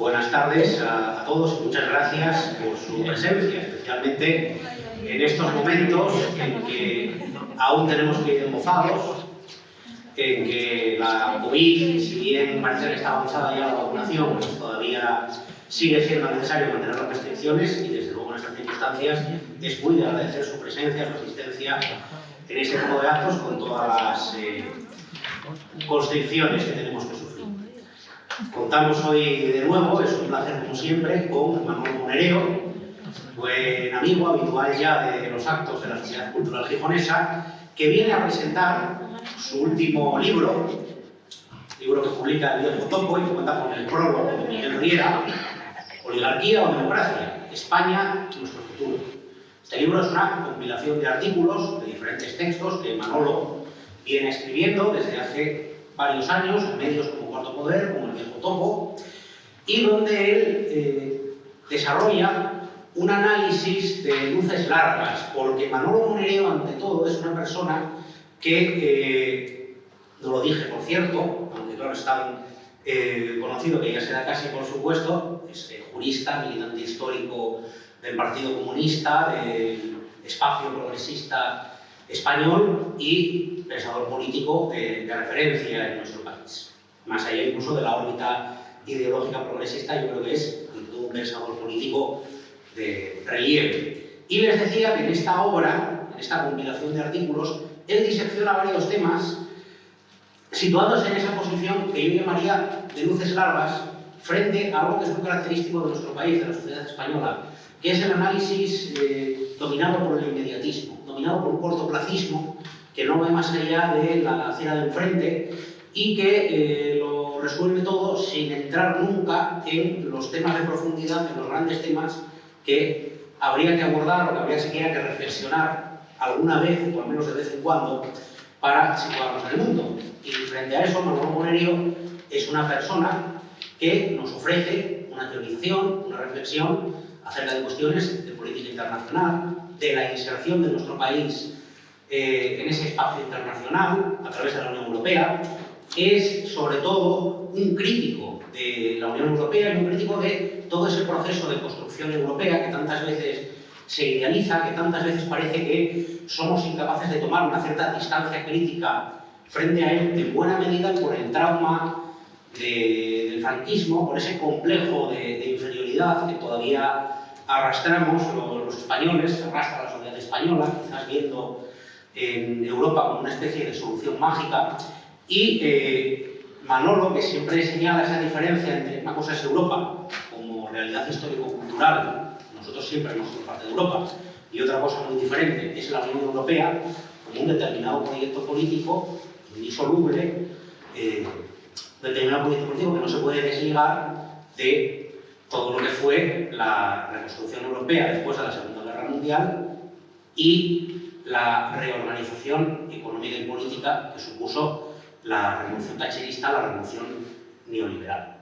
Buenas tardes a todos y muchas gracias por su presencia, especialmente en estos momentos en que aún tenemos que ir gozados, en que la COVID, si bien parece que está avanzada ya la vacunación, pues todavía sigue siendo necesario mantener las restricciones y desde luego en estas circunstancias es muy de agradecer su presencia, su asistencia en este tipo de actos con todas las constricciones que tenemos que sufrir. Contamos hoy de nuevo, es un placer como siempre, con Manolo Monereo, buen amigo habitual ya de los actos de la Sociedad Cultural Gijonesa, que viene a presentar su último libro que publica el Viejo Topo y que cuenta con el prólogo de Miguel Riera, Oligarquía o Democracia, España, nuestro futuro. Este libro es una compilación de artículos, de diferentes textos que Manolo viene escribiendo desde hace varios años, en medios como Cuarto Poder, como el Viejo Topo, y donde él desarrolla un análisis de luces largas, porque Manolo Monereo, ante todo, es una persona que, no lo dije por cierto, aunque claro es tan conocido que ya se da casi por supuesto, es jurista, militante histórico del Partido Comunista, del espacio progresista español y pensador político de referencia en nuestro país. Más allá incluso de la órbita ideológica progresista, yo creo que es todo un pensador político de relieve. Y les decía que en esta obra, en esta compilación de artículos, él disecciona varios temas situándose en esa posición que yo llamaría de luces largas frente a algo que es muy característico de nuestro país, de la sociedad española, que es el análisis dominado por el inmediatismo, dominado por un cortoplacismo que no ve más allá de la acera de enfrente y que lo resuelve todo sin entrar nunca en los temas de profundidad, en los grandes temas que habría que abordar o que habría siquiera que reflexionar alguna vez, o al menos de vez en cuando, para situarnos en el mundo. Y frente a eso, Manolo Monereo es una persona que nos ofrece una teorización, una reflexión acerca de cuestiones de política internacional, de la inserción de nuestro país en ese espacio internacional a través de la Unión Europea. Es sobre todo un crítico de la Unión Europea y un crítico de todo ese proceso de construcción europea que tantas veces se idealiza, que tantas veces parece que somos incapaces de tomar una cierta distancia crítica frente a él, en buena medida por el trauma del franquismo, por ese complejo de inferioridad que todavía arrastramos los españoles, arrastra la sociedad española, quizás viendo en Europa como una especie de solución mágica. Y Manolo, que siempre señala esa diferencia entre una cosa es Europa como realidad histórico-cultural, nosotros siempre hemos sido parte de Europa, y otra cosa muy diferente es la Unión Europea como un determinado proyecto político indisoluble, determinado proyecto político que no se puede desligar de todo lo que fue la reconstrucción europea después de la Segunda Guerra Mundial y la reorganización económica y política que supuso la revolución thatcherista, la revolución neoliberal.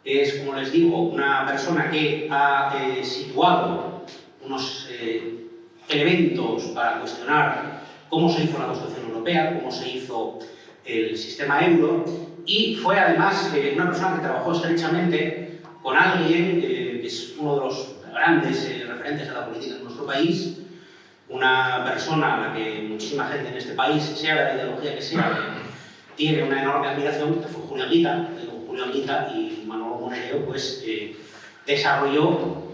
Es, como les digo, una persona que ha situado unos elementos para cuestionar cómo se hizo la construcción europea, cómo se hizo el sistema euro, y fue además una persona que trabajó estrechamente con alguien que es uno de los grandes referentes de la política en nuestro país, una persona a la que muchísima gente en este país, sea de la ideología que sea, tiene una enorme admiración, que fue Julio Anguita. Julio Anguita y Manolo Monereo pues, desarrolló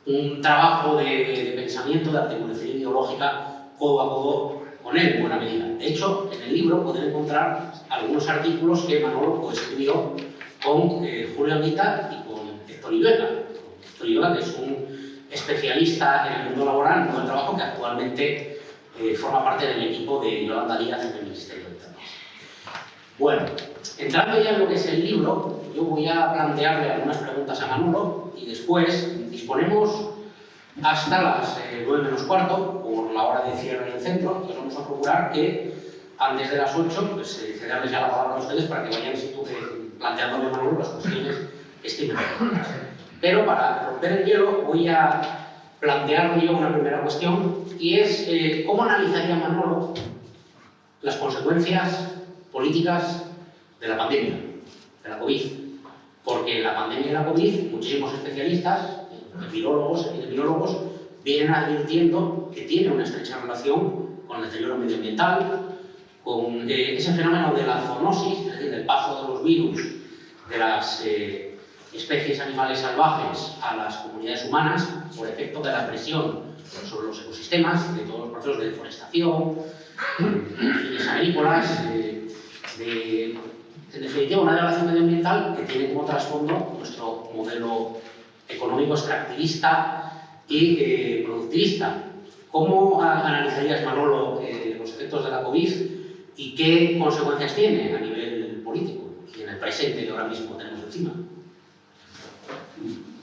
un trabajo de pensamiento, de articulación ideológica codo a codo con él en buena medida. De hecho, en el libro pueden encontrar algunos artículos que Manolo coescribió con Julio Anguita y con Héctor Illueca. Héctor Illueca, que es un especialista en el mundo laboral, en el mundo del trabajo, que actualmente forma parte del equipo de Yolanda Díaz en el Ministerio de Trabajo. Bueno, entrando ya en lo que es el libro, yo voy a plantearle algunas preguntas a Manolo y después disponemos hasta las 9 menos cuarto, por la hora de cierre del centro, que vamos a procurar que antes de las 8 pues, cederles ya la palabra a ustedes para que vayan planteándole a Manolo las cuestiones que estimen. Pero para romper el hielo voy a plantearle yo una primera cuestión y es ¿cómo analizaría Manolo las consecuencias políticas de la pandemia, de la COVID? Porque en la pandemia de la COVID, muchísimos especialistas, epidemiólogos, vienen advirtiendo que tiene una estrecha relación con el deterioro medioambiental, con ese fenómeno de la zoonosis, es decir, del paso de los virus de las especies animales salvajes a las comunidades humanas por efecto de la presión sobre los ecosistemas, de todos los procesos de deforestación, fines agrícolas, en definitiva, una degradación medioambiental que tiene como trasfondo nuestro modelo económico extractivista y productivista. ¿Cómo analizarías, Manolo, los efectos de la COVID y qué consecuencias tiene a nivel político y en el presente que ahora mismo tenemos encima?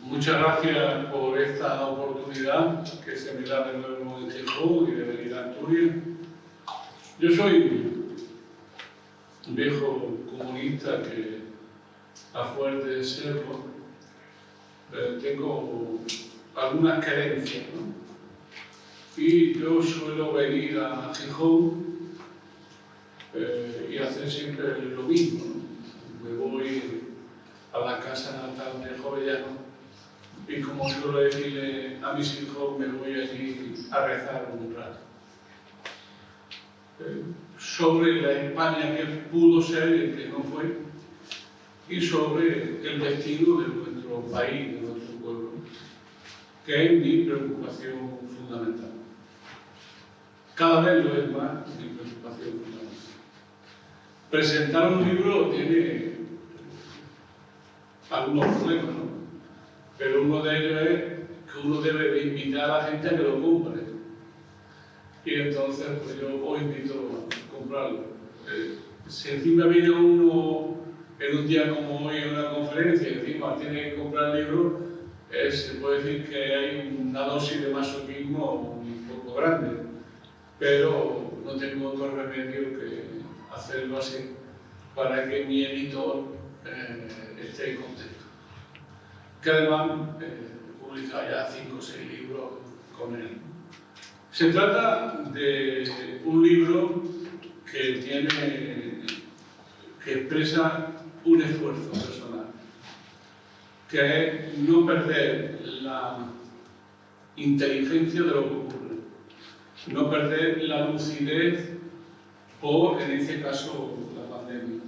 Muchas gracias por esta oportunidad que se me da de nuevo en Gijón y de venir a Asturias. Yo soy un viejo comunista que, a fuerza de serlo, tengo algunas carencias, ¿no? Y yo suelo venir a Gijón y hacer siempre lo mismo, ¿no? Me voy a la casa natal de Jovellano y, como suelo decirle a mis hijos, me voy allí a rezar un rato. Sobre la España que pudo ser y que no fue, y sobre el destino de nuestro país, de nuestro pueblo, que es mi preocupación fundamental. Cada vez lo es más mi preocupación fundamental. Presentar un libro tiene algunos problemas, ¿no? Pero uno de ellos es que uno debe de invitar a la gente a que lo compre. Y entonces, pues yo os invito a comprarlo. Si encima viene uno en un día como hoy en una conferencia y encima tiene que comprar el libro, se puede decir que hay una dosis de masoquismo un poco grande. Pero no tengo otro remedio que hacerlo así para que mi editor esté contento. Que además he publicado ya 5 o 6 libros con él. Se trata de un libro que expresa un esfuerzo personal, que es no perder la inteligencia de lo que ocurre, no perder la lucidez por, en este caso, la pandemia,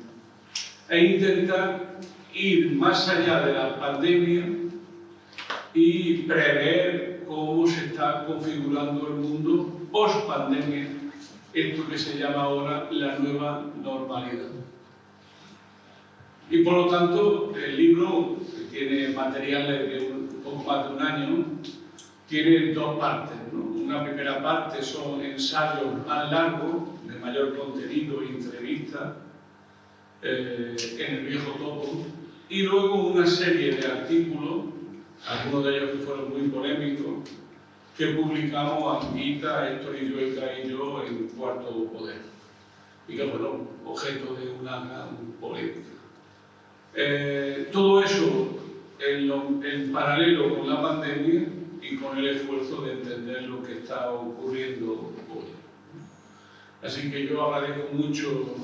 e intentar ir más allá de la pandemia y prever cómo se está configurando el mundo post-pandemia, esto que se llama ahora la nueva normalidad. Y por lo tanto, el libro, que tiene materiales de un poco más de un año, tiene 2 partes, ¿no? Una primera parte son ensayos más largos, de mayor contenido y entrevistas, en el viejo topo, y luego una serie de artículos, algunos de ellos que fueron muy polémicos, que publicamos Anguita, Héctor Illueca y yo en Cuarto Poder, y que fueron objeto de una gran polémica. Todo eso en paralelo con la pandemia y con el esfuerzo de entender lo que está ocurriendo hoy. Así que yo agradezco mucho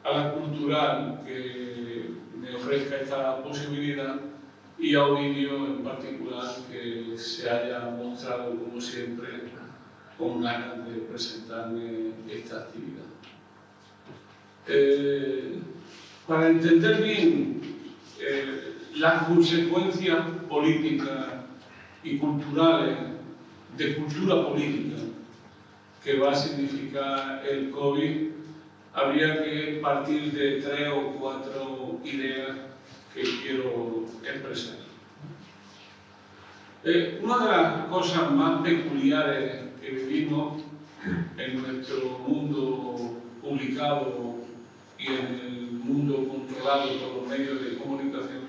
a la Cultural que me ofrezca esta posibilidad y a Ovidio en particular que se haya mostrado, como siempre, con ganas de presentarme esta actividad. Para entender bien las consecuencias políticas y culturales de cultura política que va a significar el COVID, habría que partir de 3 o 4 ideas que quiero expresar. Una de las cosas más peculiares que vivimos en nuestro mundo publicado y en el mundo controlado por los medios de comunicación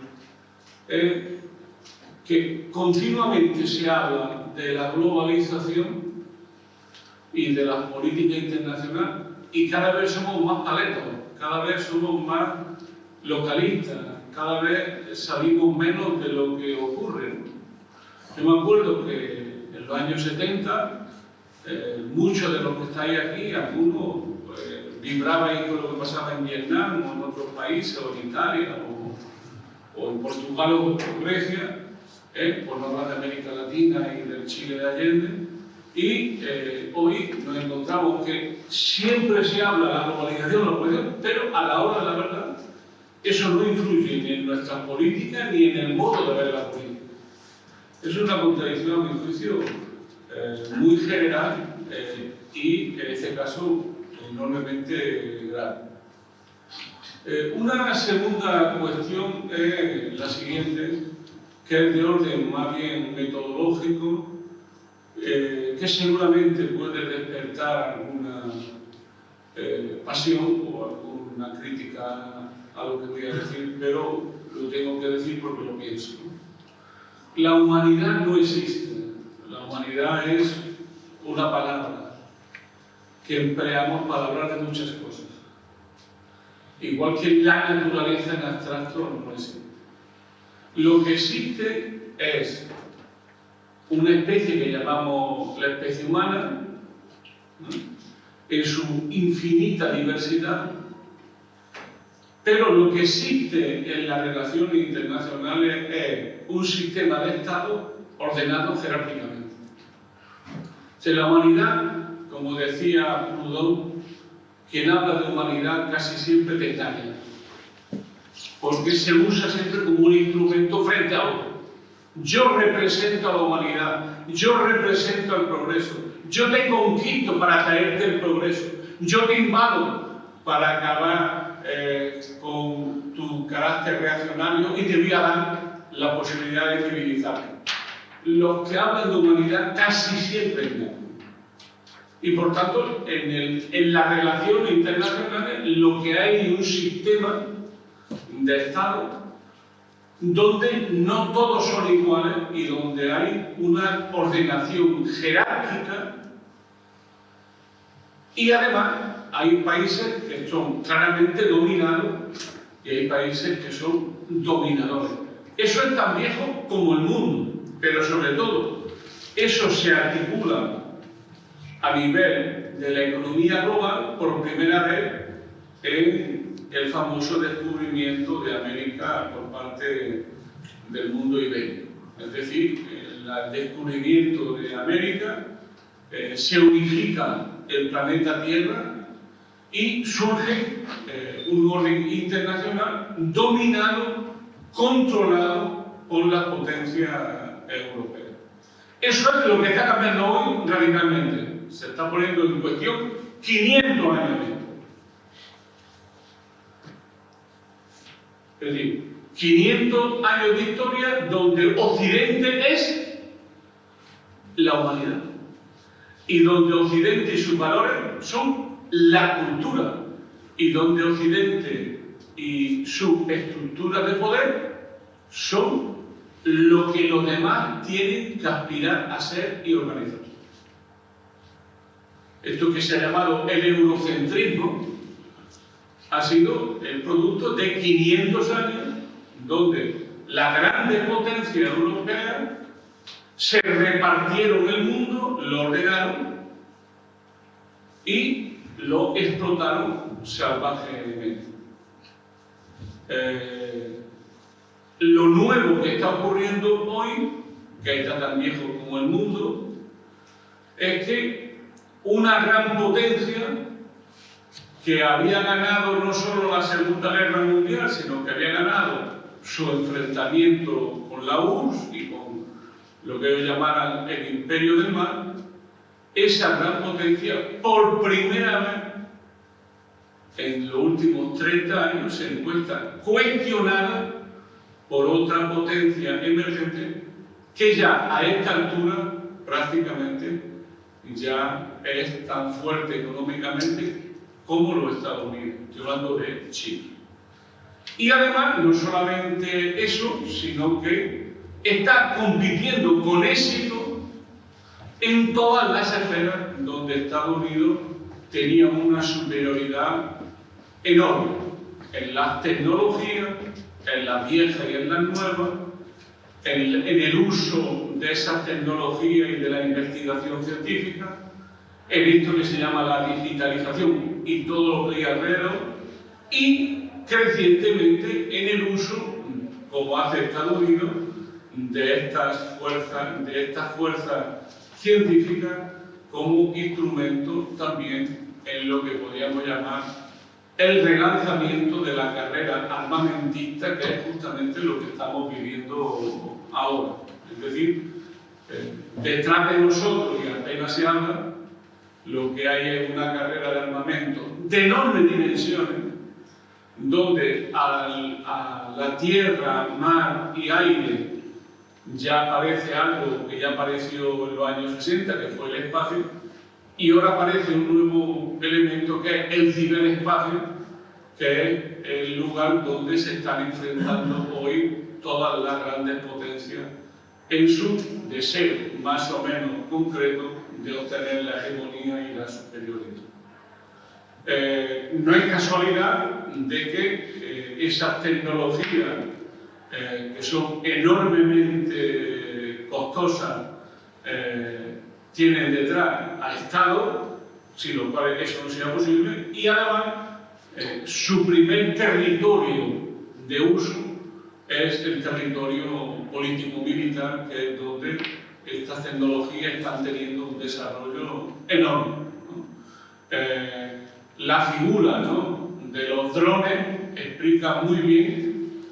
es que continuamente se habla de la globalización y de la política internacional y cada vez somos más paletos, cada vez somos más localistas, cada vez salimos menos de lo que ocurre. Yo me acuerdo que en los años 70 muchos de los que estáis aquí, algunos vibrabais con lo que pasaba en Vietnam o en otros países, o en Italia, o o en Portugal o en Grecia, por no hablar de América Latina y del Chile de Allende, y hoy nos encontramos que siempre se habla de la globalización, pero a la hora de la verdad, eso no influye ni en nuestra política ni en el modo de ver la política. Es una contradicción, a mi juicio, muy general y, en este caso, enormemente grave. Una segunda cuestión es la siguiente, que es de orden más bien metodológico, que seguramente puede despertar alguna pasión o alguna crítica a lo que voy a decir, pero lo tengo que decir porque lo pienso. La humanidad no existe. La humanidad es una palabra que empleamos para hablar de muchas cosas. Igual que la naturaleza en abstracto no existe. Lo que existe es una especie que llamamos la especie humana, ¿no?, en su infinita diversidad, pero lo que existe en las relaciones internacionales es un sistema de Estado ordenado jerárquicamente. La humanidad, como decía Proudhon, quien habla de humanidad casi siempre te engaña, porque se usa siempre como un instrumento frente a otro. Yo represento a la humanidad, yo represento el progreso, yo te conquisto para traerte el progreso, yo te invado para acabar con tu carácter reaccionario y te voy a dar la posibilidad de civilizarte. Los que hablan de humanidad casi siempre engañan. Y por tanto, en las relaciones internacionales lo que hay es un sistema de Estado donde no todos son iguales y donde hay una ordenación jerárquica, y además hay países que son claramente dominados y hay países que son dominadores. Eso es tan viejo como el mundo, pero sobre todo eso se articula a nivel de la economía global por primera vez en el famoso descubrimiento de América por parte del mundo ibérico. Es decir, el descubrimiento de América se unifica el planeta Tierra y surge un orden internacional dominado, controlado por las potencias europeas. Eso es lo que está cambiando hoy radicalmente. Se está poniendo en cuestión 500 años después. Es decir, 500 años de historia donde Occidente es la humanidad y donde Occidente y sus valores son la cultura y donde Occidente y su estructura de poder son lo que los demás tienen que aspirar a ser y organizar. Esto que se ha llamado el eurocentrismo ha sido el producto de 500 años donde las grandes potencias europeas se repartieron el mundo, lo ordenaron y lo explotaron salvajemente. Lo nuevo que está ocurriendo hoy, que está tan viejo como el mundo, es que una gran potencia que había ganado no solo la Segunda Guerra Mundial, sino que había ganado su enfrentamiento con la URSS y con lo que ellos llamaran el Imperio del Mal, esa gran potencia, por primera vez en los últimos 30 años, se encuentra cuestionada por otra potencia emergente que ya a esta altura prácticamente ya es tan fuerte económicamente como los Estados Unidos. Estoy hablando de China. Y además, no solamente eso, sino que está compitiendo con éxito en todas las esferas donde Estados Unidos tenía una superioridad enorme, en las tecnologías, en las viejas y en las nuevas, en el uso de esas tecnologías y de la investigación científica, en esto que se llama la digitalización y todo lo que hay alrededor, y crecientemente en el uso como hace Estados Unidos, de estas fuerzas científicas como instrumento también en lo que podríamos llamar el relanzamiento de la carrera armamentista, que es justamente lo que estamos viviendo ahora. Es decir, detrás de nosotros, y apenas se habla, lo que hay es una carrera de armamento de enormes dimensiones, donde a la tierra, mar y aire ya aparece algo que ya apareció en los años 60, que fue el espacio, y ahora aparece un nuevo elemento que es el ciberespacio, que es el lugar donde se están enfrentando hoy todas las grandes potencias en su deseo más o menos concreto de obtener la hegemonía y la superioridad. No es casualidad de que esas tecnologías que son enormemente costosas tienen detrás a Estado, sin lo cual eso no sea posible, y además su primer territorio de uso es el territorio político-militar, que es donde estas tecnologías están teniendo un desarrollo enorme, ¿no? La figura, ¿no?, de los drones explica muy bien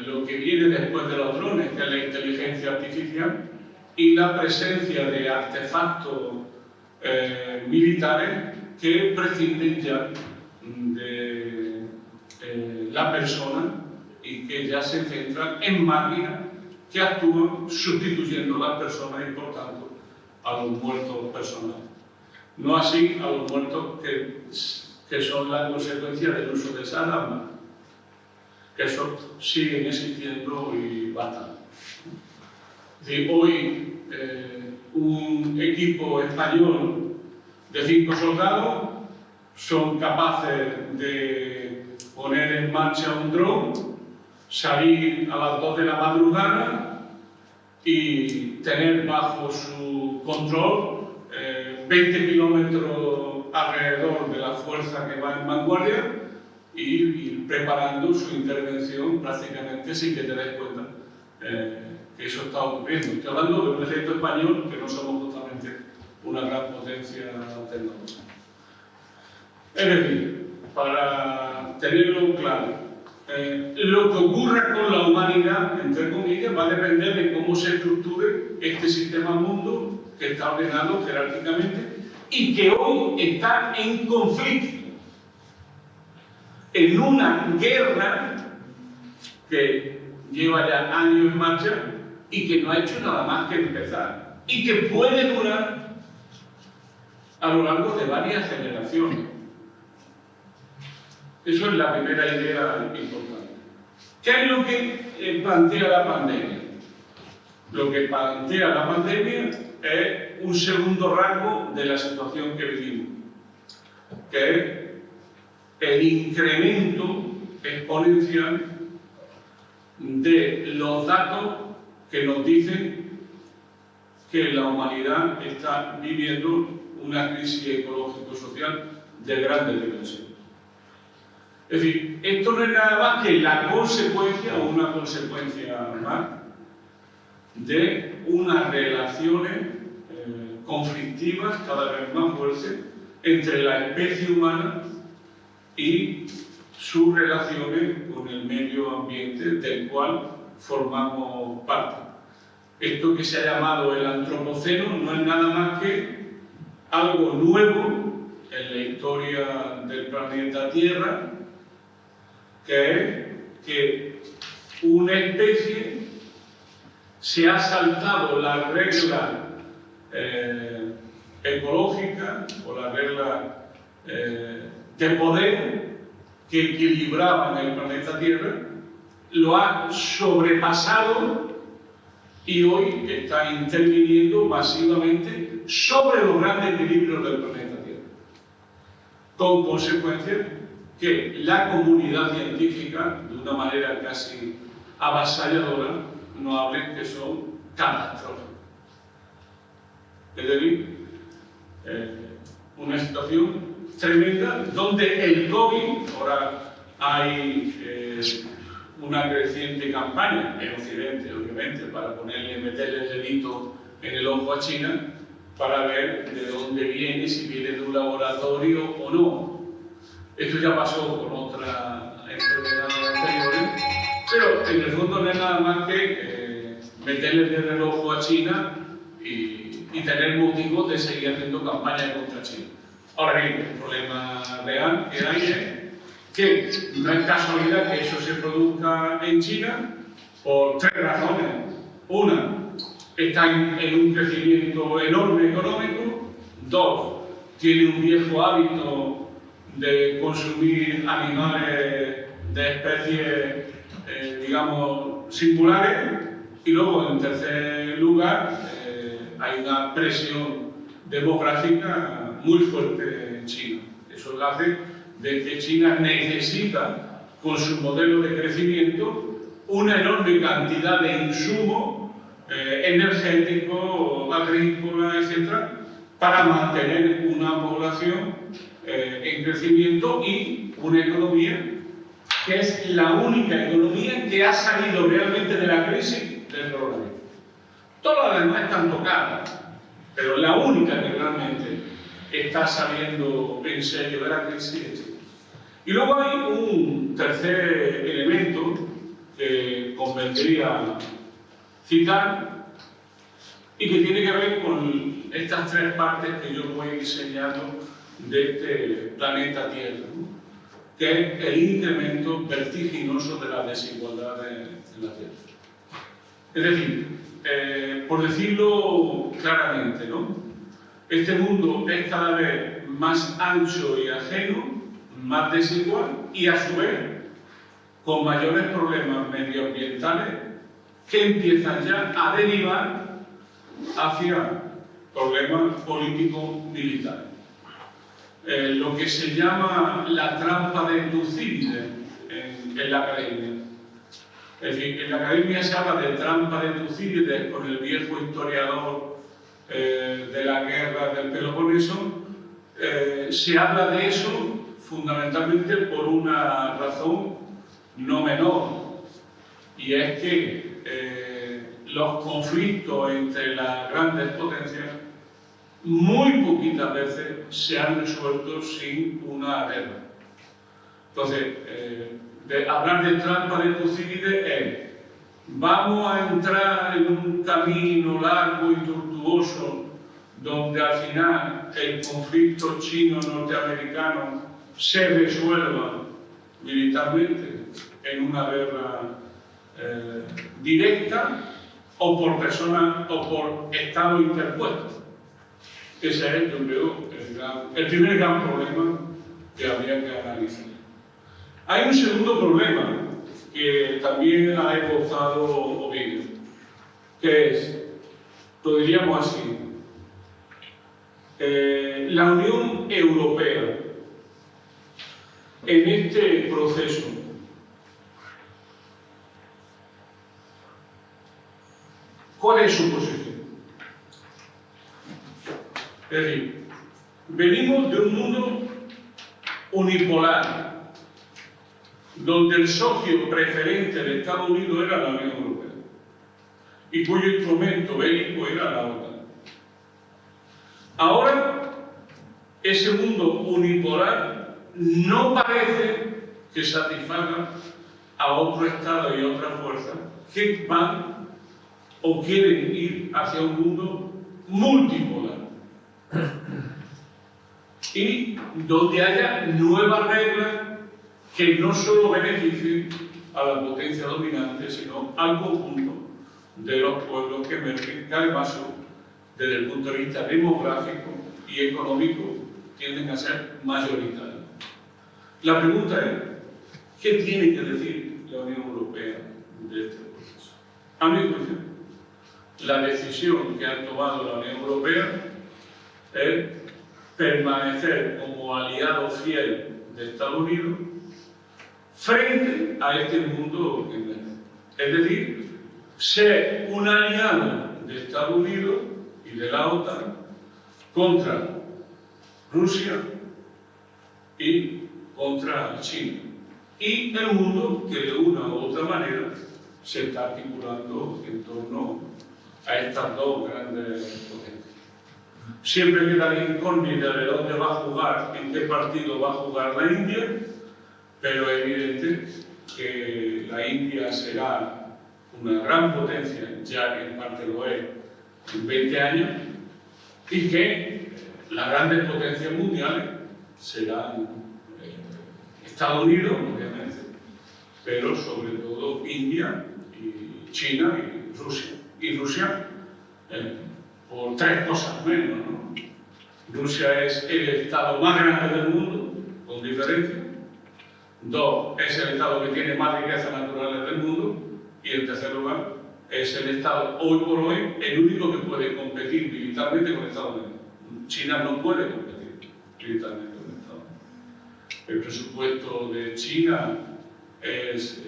lo que viene después de los drones, que es la inteligencia artificial y la presencia de artefactos militares que prescinden ya de la persona y que ya se centran en máquinas que actúan sustituyendo a las personas y, por tanto, a los muertos personales. No así a los muertos que son la consecuencia del uso de esas armas, que eso siguen existiendo y bastante. Es decir, hoy un equipo español de 5 soldados son capaces de poner en marcha un dron, salir a las 2 de la madrugada y tener bajo su control 20 kilómetros alrededor de la fuerza que va en vanguardia y ir preparando su intervención prácticamente sin que te des cuenta que eso está ocurriendo. Estoy hablando de un ejército español, que no somos justamente una gran potencia tecnológica. Es decir, para tenerlo claro, lo que ocurra con la humanidad, entre comillas, va a depender de cómo se estructure este sistema mundo que está ordenado jerárquicamente y que hoy está en conflicto, en una guerra que lleva ya años en marcha y que no ha hecho nada más que empezar y que puede durar a lo largo de varias generaciones. Eso es la primera idea importante. ¿Qué es lo que plantea la pandemia? Lo que plantea la pandemia es un segundo rasgo de la situación que vivimos, que es el incremento exponencial de los datos que nos dicen que la humanidad está viviendo una crisis ecológico-social de grandes dimensiones. Es decir, esto no es nada más que la consecuencia, o una consecuencia más, de unas relaciones conflictivas cada vez más fuertes entre la especie humana y sus relaciones con el medio ambiente del cual formamos parte. Esto que se ha llamado el antropoceno no es nada más que algo nuevo en la historia del planeta Tierra, que es que una especie se ha saltado la regla ecológica o la regla de poder que equilibraban el planeta Tierra, lo ha sobrepasado y hoy está interviniendo masivamente sobre los grandes equilibrios del planeta Tierra, con consecuencias que la comunidad científica, de una manera casi avasalladora, nos hablen que son catastróficas. Es decir, una situación tremenda donde el COVID, ahora hay una creciente campaña en Occidente, obviamente, para meterle el dedito en el ojo a China, para ver de dónde viene, si viene de un laboratorio o no. Esto ya pasó con otras enfermedades anteriores, pero en el fondo no es nada más que meterle el dedo en el ojo a China y tener motivos de seguir haciendo campaña contra China. Ahora bien, el problema real que hay es que no es casualidad que eso se produzca en China por tres razones. Una, está en un crecimiento enorme económico. Dos, tiene un viejo hábito de consumir animales de especies, digamos, singulares. Y luego, en tercer lugar, hay una presión demográfica muy fuerte en China. Eso lo hace de que China necesita, con su modelo de crecimiento, una enorme cantidad de insumos energéticos, agrícolas, etc., para mantener una población en crecimiento y una economía que es la única economía que ha salido realmente de la crisis del coronavirus. Todas las demás están tocadas, pero la única que realmente está saliendo en serio de la crisis es China. Y luego hay un tercer elemento que convendría citar y que tiene que ver con estas tres partes que yo voy diseñando de este planeta Tierra, ¿no? Que es el incremento vertiginoso de las desigualdades en la Tierra. Es decir, por decirlo claramente, ¿no? Este mundo es cada vez más ancho y ajeno, más desigual y a su vez con mayores problemas medioambientales que empiezan ya a derivar hacia problemas políticos militares. Lo que se llama la trampa de Tucídides en la academia. Es decir, en la academia se habla de trampa de Tucídides con el viejo historiador de la guerra del Peloponeso. Se habla de eso fundamentalmente por una razón no menor, y es que los conflictos entre las grandes potencias muy poquitas veces se han resuelto sin una guerra. Entonces, hablar de trampa de Tucídides es: vamos a entrar en un camino largo y tortuoso donde al final el conflicto chino-norteamericano se resuelva militarmente en una guerra directa o por personas o por Estado interpuesto. Ese es, yo creo, el primer gran problema que habría que analizar. Hay un segundo problema que también ha esbozado Ovidio, que es, lo diríamos así, la Unión Europea en este proceso ¿cuál es su posición? Es decir, venimos de un mundo unipolar, donde el socio preferente de Estados Unidos era la Unión Europea y cuyo instrumento bélico era la OTAN. Ahora, ese mundo unipolar no parece que satisfaga a otro Estado y a otra fuerza que van o quieren ir hacia un mundo multipolar y donde haya nuevas reglas que no solo beneficien a la potencia dominante, sino al conjunto de los pueblos que emergen, que además desde el punto de vista demográfico y económico tienden a ser mayoritarios. La pregunta es, ¿qué tiene que decir la Unión Europea de este proceso? A mi juicio, la decisión que ha tomado la Unión Europea es permanecer como aliado fiel de Estados Unidos frente a este mundo emergente. Es decir, ser un aliado de Estados Unidos y de la OTAN contra Rusia y contra China. y el mundo que de una u otra manera se está articulando en torno a estas dos grandes potencias. Siempre queda la incógnita de dónde va a jugar, en qué partido va a jugar la India, pero es evidente que la India será una gran potencia, ya en parte lo es, en 20 años, y que las grandes potencias mundiales serán Estados Unidos, obviamente, pero sobre todo India y China y Rusia. Y Rusia, por tres cosas menos, ¿no? Rusia es el Estado más grande del mundo, con diferencia. Dos, es el Estado que tiene más riquezas naturales del mundo. Y en tercer lugar, es el Estado, hoy por hoy, el único que puede competir militarmente con Estados Unidos. China no puede competir militarmente con Estados Unidos. El presupuesto de China es...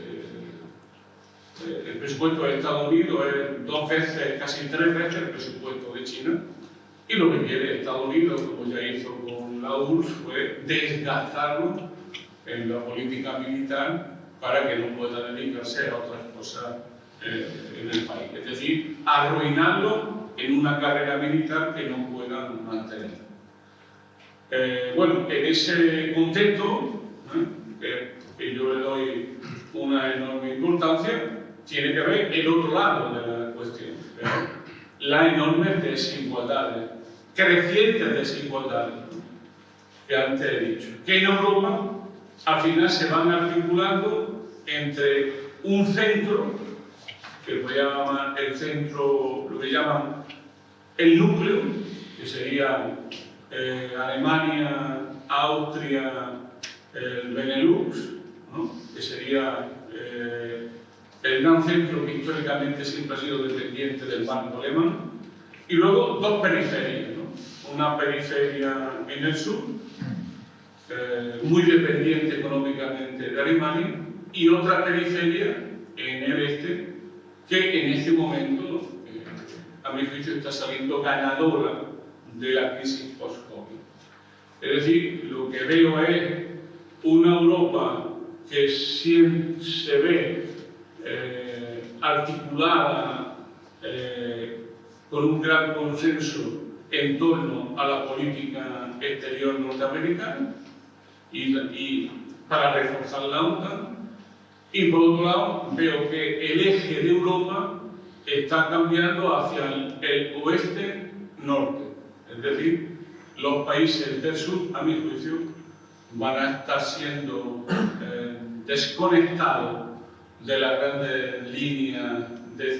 el presupuesto de Estados Unidos es 2 veces, casi 3 veces el presupuesto de China. Y lo que quiere Estados Unidos, como ya hizo con la URSS, fue desgastarlo en la política militar para que no pueda dedicarse a otras cosas en el país. Es decir, arruinarlo en una carrera militar que no puedan mantener. Bueno, en ese contexto, que yo le doy una enorme importancia, tiene que ver el otro lado de la cuestión, las enormes desigualdades, crecientes desigualdades, que antes he dicho, que en Europa al final se van articulando entre un centro, que voy a llamar el centro, lo que llaman el núcleo, que sería Alemania, Austria, el Benelux, ¿no? Que sería el gran centro que históricamente siempre ha sido dependiente del banco alemán, y luego dos periferias, ¿no? Una periferia en el sur, muy dependiente económicamente de Alemania, y otra periferia en el este, que en este momento, a mi juicio, está saliendo ganadora de la crisis post-COVID. Es decir, lo que veo es una Europa que se ve articulada con un gran consenso en torno a la política exterior norteamericana y para reforzar la OTAN. Y por otro lado, veo que el eje de Europa está cambiando hacia el oeste-norte. Es decir, los países del sur, a mi juicio, van a estar siendo desconectados de las grandes líneas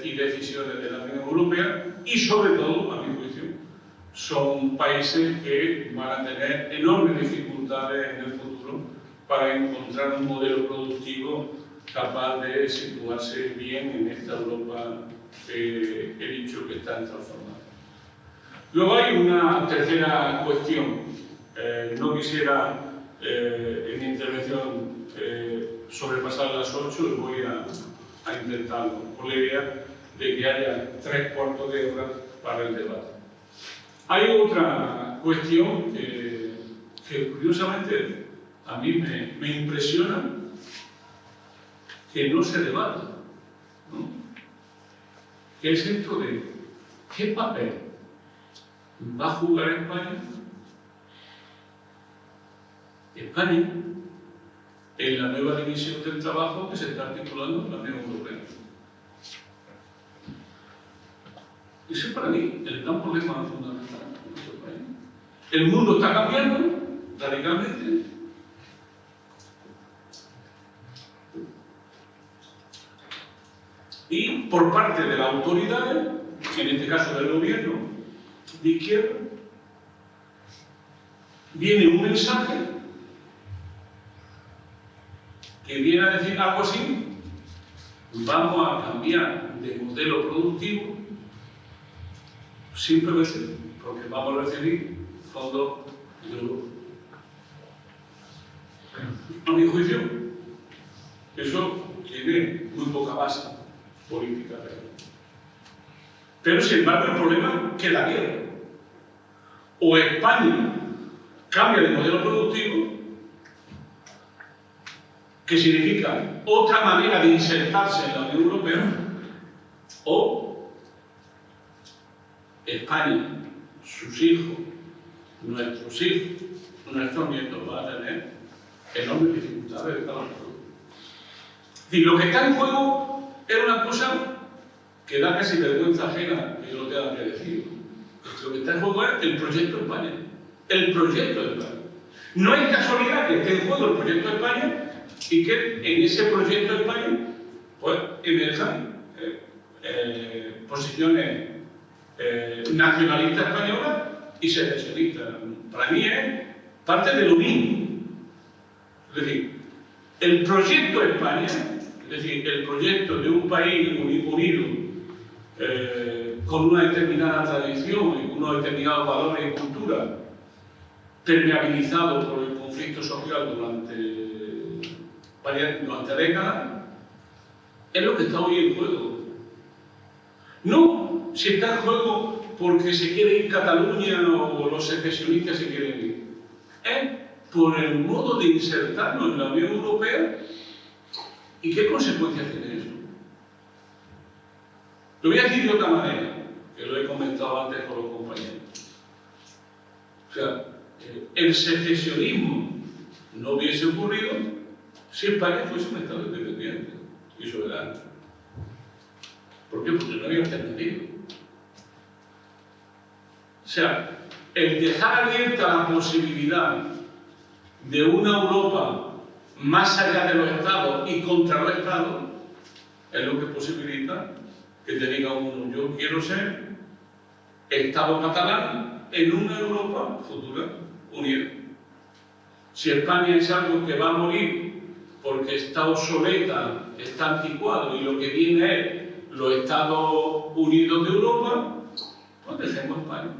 y decisiones de la Unión Europea, y sobre todo, a mi juicio, son países que van a tener enormes dificultades en el futuro para encontrar un modelo productivo capaz de situarse bien en esta Europa que he dicho que está en transformación. Luego hay una tercera cuestión. No quisiera en mi intervención sobrepasar las 8 y voy a intentarlo, por la idea de que haya 3/4 de hora para el debate. Hay otra cuestión que curiosamente a mí me impresiona que no se debata, ¿no? Que es esto de qué papel va a jugar España en la nueva división del trabajo que se está articulando en la Unión Europea. Ese es para mí el gran problema fundamental en nuestro país. El mundo está cambiando radicalmente. Y por parte de la autoridad, en este caso del gobierno de izquierda, viene un mensaje que viene a decir algo así: vamos a cambiar de modelo productivo simplemente porque vamos a recibir fondos de Europa. A mi juicio, eso tiene muy poca base política real. Pero sin embargo el problema queda claro. O España cambia de modelo productivo, que significa otra manera de insertarse en la Unión Europea, o España, sus hijos, nuestros nietos van a tener enormes dificultades de cada futuro. Es decir, lo que está en juego es una cosa que da casi vergüenza ajena que yo lo tenga que decir. Lo que está en juego es el proyecto España. El proyecto de España. No es casualidad que esté en juego el proyecto de España y que en ese proyecto de España pues, emerjan posiciones nacionalistas españolas y secesionistas. Para mí es parte de lo mismo. Es decir, el proyecto España, es decir, el proyecto de un país unido con una determinada tradición y con unos determinados valores y culturas, permeabilizados por el conflicto social durante décadas, es lo que está hoy en juego. No si está en juego porque se quiere ir Cataluña o los secesionistas se quieren ir. Es por el modo de insertarnos en la Unión Europea y qué consecuencias tiene eso. Lo voy a decir de otra manera, que lo he comentado antes con los compañeros. O sea, el secesionismo no hubiese ocurrido si España fuese un Estado independiente y soberano. ¿Por qué? Porque no había alternativa. O sea, el dejar abierta la posibilidad de una Europa más allá de los Estados y contra los Estados es lo que posibilita que te diga uno, yo quiero ser Estado catalán en una Europa futura unida. Si España es algo que va a morir porque está obsoleta, está anticuado y lo que viene es los Estados Unidos de Europa, pues dejemos España.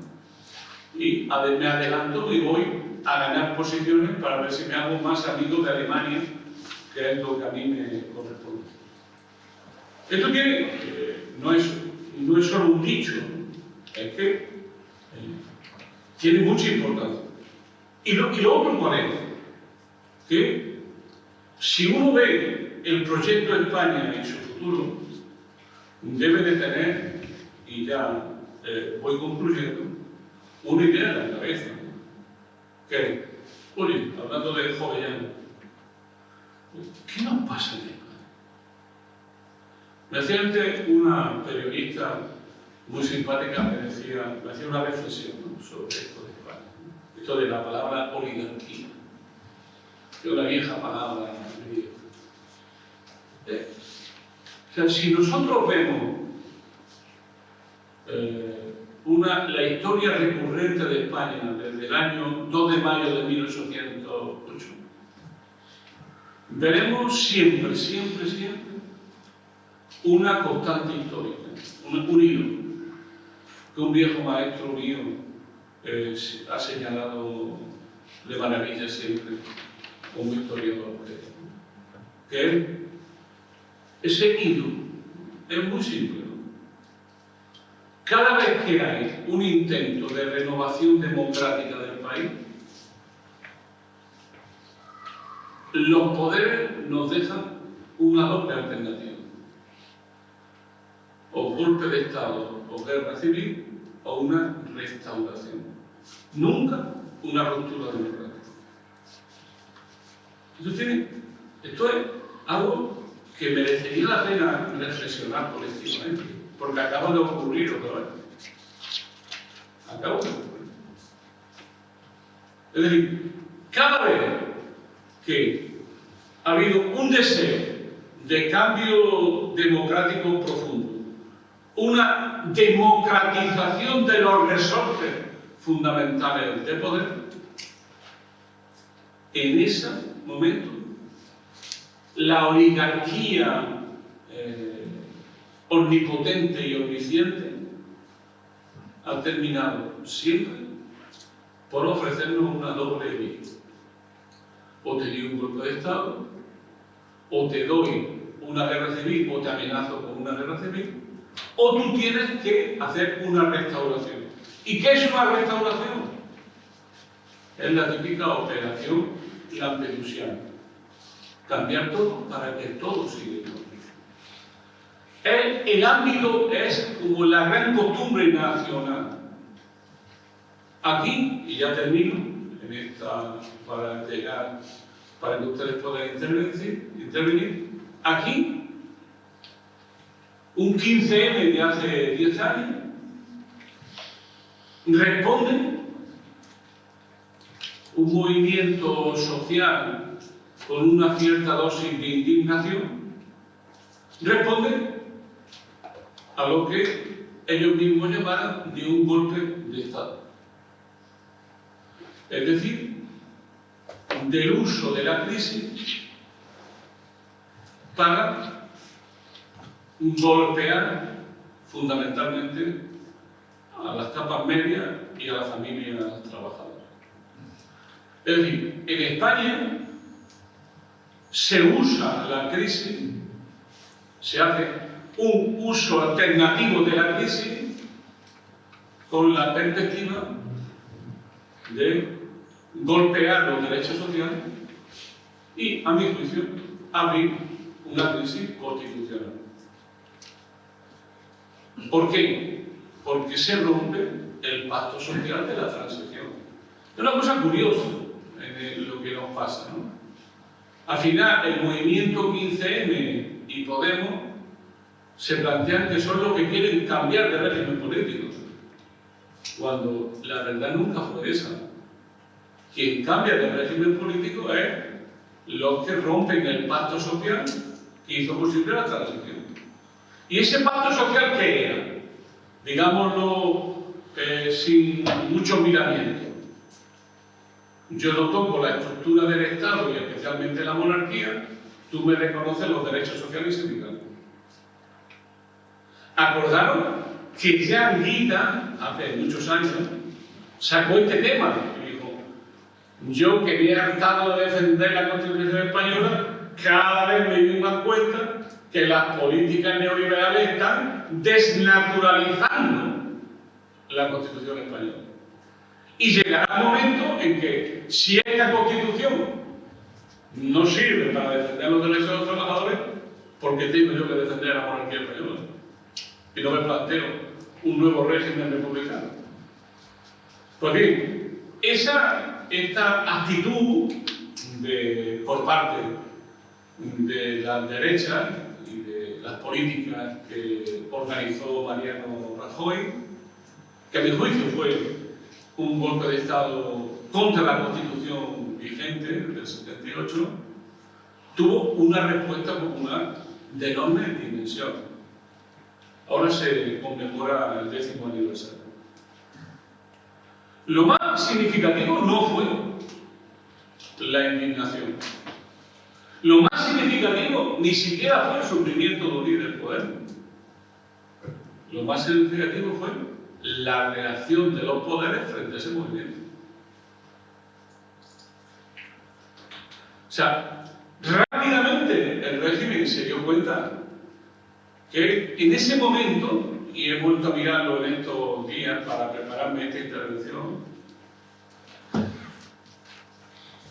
Y me adelanto y voy a ganar posiciones para ver si me hago más amigo de Alemania, que es lo que a mí me corresponde. Esto tiene, no es solo un dicho, es que tiene mucha importancia. Y lo otro, ¿cuál es? Que si uno ve el proyecto de España y su futuro, debe de tener, y ya voy concluyendo, una idea en la cabeza. Que, oye, hablando de Jovellanos, ¿qué nos pasa en España? Me hacía antes una periodista muy simpática, me hacía una reflexión, ¿no?, sobre esto de España, esto de la palabra oligarquía, que es una vieja palabra griega. O sea, si nosotros vemos la historia recurrente de España desde el año 2 de mayo de 1808, veremos siempre una constante histórica, un hilo que un viejo maestro mío ha señalado de maravilla siempre como historiador, que ese hilo es muy simple, ¿no? Cada vez que hay un intento de renovación democrática del país, los poderes nos dejan una doble alternativa: o golpe de Estado o guerra civil, o una restauración. Nunca una ruptura democrática. Esto es algo que merecería la pena reflexionar colectivamente, porque acaba de ocurrir otra vez. Acaba de ocurrir. Es decir, cada vez que ha habido un deseo de cambio democrático profundo, una democratización de los resortes fundamentales de poder, en ese momento la oligarquía omnipotente y omnisciente ha terminado siempre por ofrecernos una doble vía: o te doy un golpe de Estado, o te doy una guerra civil, o te amenazo con una guerra civil, o tú tienes que hacer una restauración. ¿Y qué es una restauración? Es la típica operación lampedusiana. cambiar todo para que todo siga igual. El ámbito es como la gran costumbre nacional. Aquí, y ya termino, para llegar, para que ustedes puedan intervenir, aquí, un 15M de hace 10 años, responde un movimiento social con una cierta dosis de indignación, responde a lo que ellos mismos llamaran de un golpe de Estado. Es decir, del uso de la crisis para golpear fundamentalmente a las capas medias y a las familias trabajadoras. Es decir, en España se usa la crisis, se hace un uso alternativo de la crisis con la perspectiva de golpear los derechos sociales y, a mi juicio, abrir una crisis constitucional. ¿Por qué? Porque se rompe el pacto social de la transición. Es una cosa curiosa en lo que nos pasa, ¿no? Al final, el movimiento 15M y Podemos se plantean que son los que quieren cambiar de régimen político, cuando la verdad nunca fue esa. Quien cambia de régimen político es los que rompen el pacto social que hizo posible la transición. ¿Y ese pacto social qué era? Digámoslo sin mucho miramiento. Yo no toco la estructura del Estado y especialmente la monarquía, tú me reconoces los derechos sociales y sindicales. Acordaron que ya Anguita, hace muchos años, sacó este tema y dijo: yo que me he hartado de defender la Constitución española, cada vez me doy más cuenta que las políticas neoliberales están desnaturalizando la Constitución española. Y llegará un momento en que, si esta Constitución no sirve para defender los derechos de los trabajadores, ¿por qué tengo yo que defender a la monarquía española? Y no me planteo un nuevo régimen republicano. Pues bien, esta actitud por parte de la derecha y de las políticas que organizó Mariano Rajoy, que a mi juicio fue un golpe de Estado contra la Constitución vigente del 78, tuvo una respuesta popular de enorme dimensión. Ahora se conmemora el 10º aniversario. Lo más significativo no fue la indignación. Lo más significativo ni siquiera fue el sufrimiento de un líder poder. Lo más significativo fue la reacción de los poderes frente a ese movimiento. O sea, rápidamente el régimen se dio cuenta que en ese momento, y he vuelto a mirarlo en estos días para prepararme esta intervención,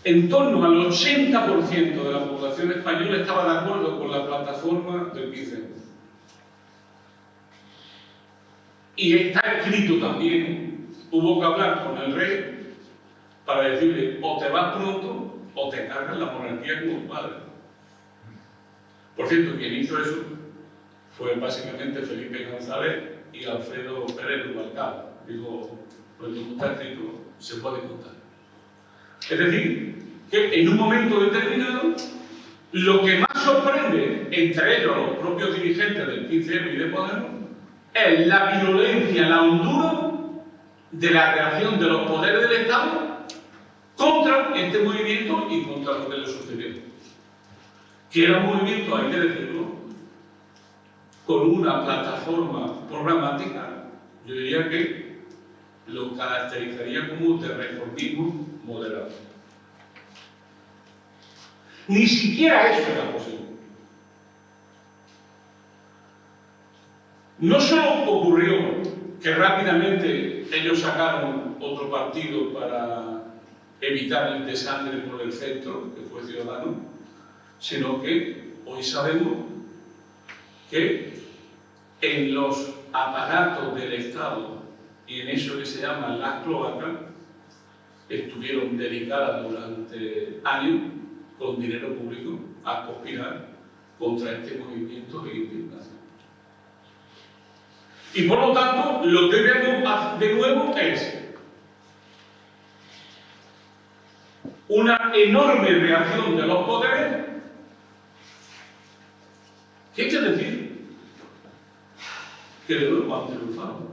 en torno al 80% de la población española estaba de acuerdo con la plataforma del 15M. Y está escrito también, hubo que hablar con el rey para decirle: o te vas pronto o te cargas la monarquía como padre. Por cierto, quien hizo eso fue básicamente Felipe González y Alfredo Pérez Rubalcaba. Digo, pues como está escrito, se puede contar. Es decir, que en un momento determinado, lo que más sorprende entre ellos, los propios dirigentes del 15M y de Podemos, es la violencia, la hondura de la reacción de los poderes del Estado contra este movimiento y contra lo que le sucedió. Que era un movimiento, hay que decirlo, con una plataforma programática, yo diría que lo caracterizaría como de reformismo moderado. Ni siquiera eso era posible. No solo ocurrió que rápidamente ellos sacaron otro partido para evitar el desastre por el centro, que fue Ciudadanos, sino que hoy sabemos que en los aparatos del Estado y en eso que se llaman las cloacas, estuvieron dedicadas durante años con dinero público a conspirar contra este movimiento de indignación. Y por lo tanto, lo que vemos de nuevo es una enorme reacción de los poderes. ¿Qué quiere decir? Que de nuevo han triunfado.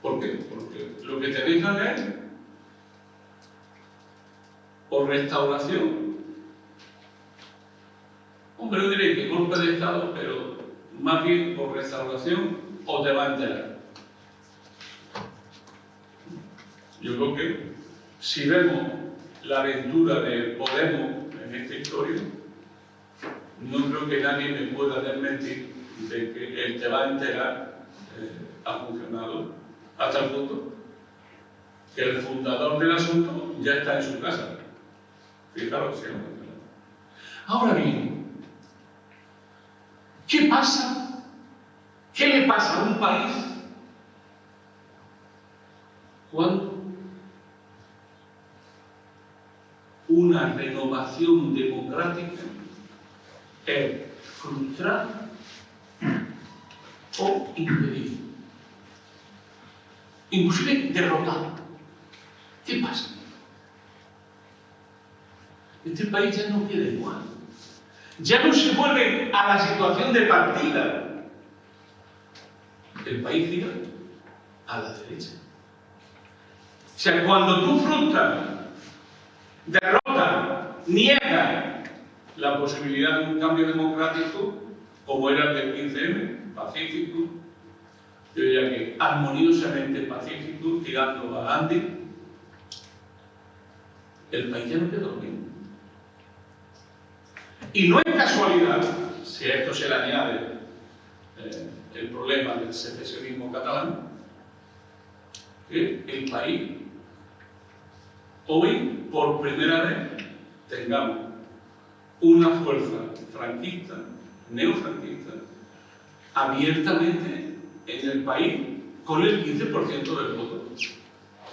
¿Por qué? Porque lo que te dejan es por restauración. Hombre, no diré que golpe de Estado, pero más bien por restauración o te va a enterar. Yo creo que si vemos la aventura de Podemos en esta historia, no creo que nadie me pueda desmentir de que el te va a enterar ha funcionado hasta el punto que el fundador del asunto ya está en su casa. Fijaros, sí. Ahora bien, ¿qué pasa? ¿Qué le pasa a un país cuando una renovación democrática es frustrada o impedida? Inclusive derrotada. ¿Qué pasa? Este país ya no queda igual. Ya no se vuelve a la situación de partida. El país gira a la derecha. O sea, cuando tú frustras, derrotas, niegas la posibilidad de un cambio democrático, como era el del 15M, pacífico, yo diría que armoniosamente pacífico, tirando a Gandhi, el país ya no queda lo mismo. Y no es casualidad, si a esto se le añade el problema del secesionismo catalán, que el país hoy, por primera vez, tengamos una fuerza franquista, neofranquista, abiertamente en el país con el 15% del voto,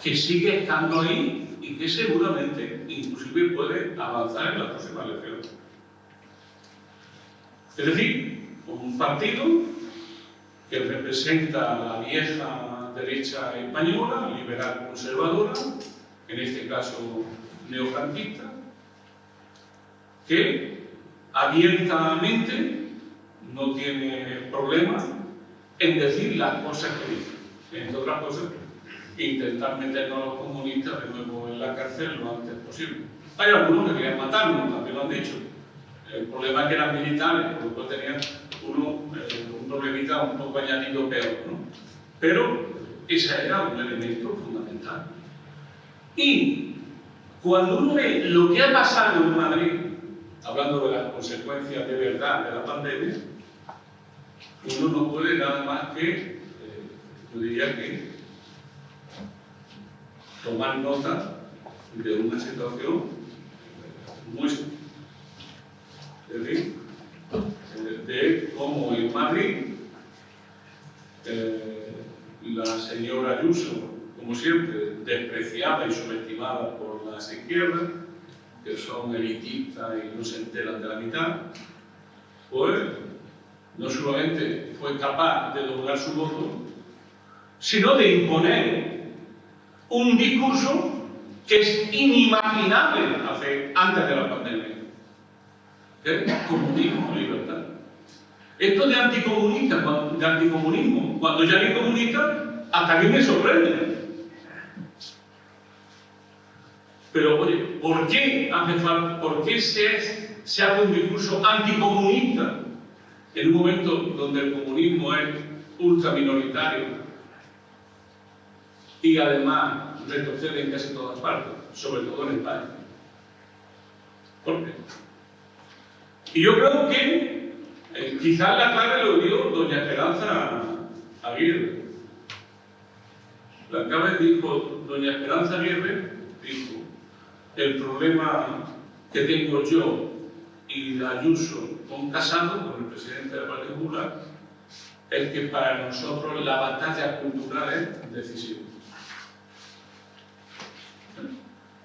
que sigue estando ahí y que seguramente inclusive puede avanzar en las próximas elecciones. Es decir, un partido que representa a la vieja derecha española, liberal conservadora, en este caso neofranquista, que abiertamente no tiene problema en decir las cosas que dice. Entre otras cosas, intentar meternos a los comunistas de nuevo en la cárcel lo antes posible. Hay algunos que querían matarnos, también lo han dicho. El problema es que eran militares, por lo cual tenían un problemita un poco añadido peor, ¿no? Pero ese era un elemento fundamental. Y cuando uno ve lo que ha pasado en Madrid, hablando de las consecuencias de verdad de la pandemia, uno no puede nada más que, yo diría que, tomar nota de una situación muy seria. Es decir, de cómo en Madrid la señora Ayuso, como siempre, despreciada y subestimada por las izquierdas, que son elitistas y no se enteran de la mitad, pues no solamente fue capaz de doblar su voto, sino de imponer un discurso que es inimaginable antes de la pandemia. Comunismo, libertad. Esto de anticomunismo, cuando ya hay comunistas, hasta a mí me sorprende. Pero, oye, ¿por qué hace falta, por qué se hace un discurso anticomunista en un momento donde el comunismo es ultraminoritario y además retrocede en casi todas partes, sobre todo en España? ¿Por qué? Y yo creo que quizás la clave lo dio doña Esperanza Aguirre. La clave dijo, doña Esperanza Aguirre dijo, el problema que tengo yo y la Ayuso con Casado, con el presidente del Partido Popular, es que para nosotros la batalla cultural es decisiva.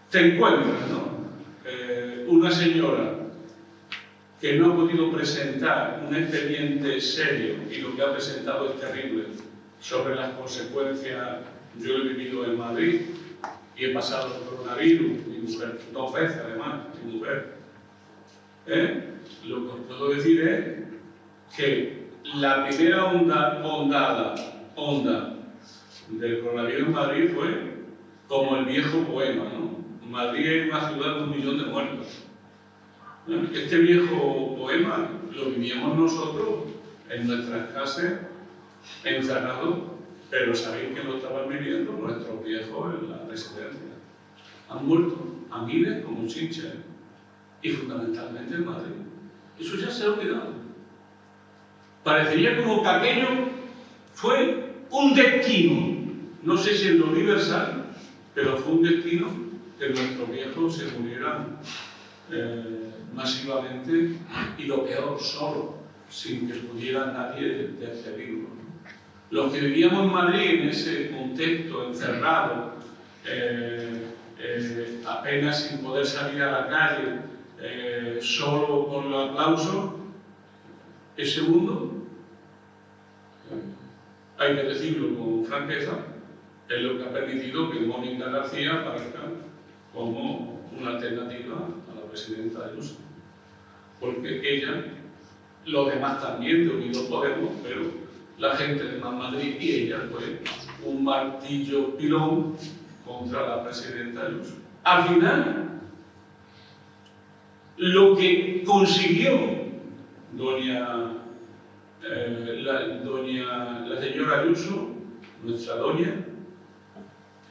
Te encuentras, ¿no? Una señora que no ha podido presentar un expediente serio, y lo que ha presentado es terrible, sobre las consecuencias. Yo he vivido en Madrid y he pasado el coronavirus, mi mujer, 2 veces además, mi mujer. Lo que os puedo decir es que la primera onda del coronavirus en Madrid fue como el viejo poema, ¿no? Madrid es una ciudad de 1 millón de muertos. Este viejo poema lo vivíamos nosotros en nuestras casas, encerrados, pero sabéis que lo estaban viviendo nuestros viejos en la residencia. Han muerto a miles como chinches, y fundamentalmente en Madrid. Eso ya se ha olvidado. Parecería como que aquello fue un destino, no sé si en lo universal, pero fue un destino que nuestros viejos se murieran masivamente, y lo peor, solo, sin que pudiera nadie despedirlo. Los que vivíamos en Madrid en ese contexto encerrado, apenas sin poder salir a la calle, solo con los aplausos, ese mundo, hay que decirlo con franqueza, es lo que ha permitido que Mónica García aparezca como una alternativa a la presidenta de Ayuso. Porque ella, los demás también de Unidos Podemos, pero la gente de Más Madrid y ella fue un martillo pilón contra la presidenta de Ayuso. Al final, lo que consiguió la señora Ayuso, nuestra doña,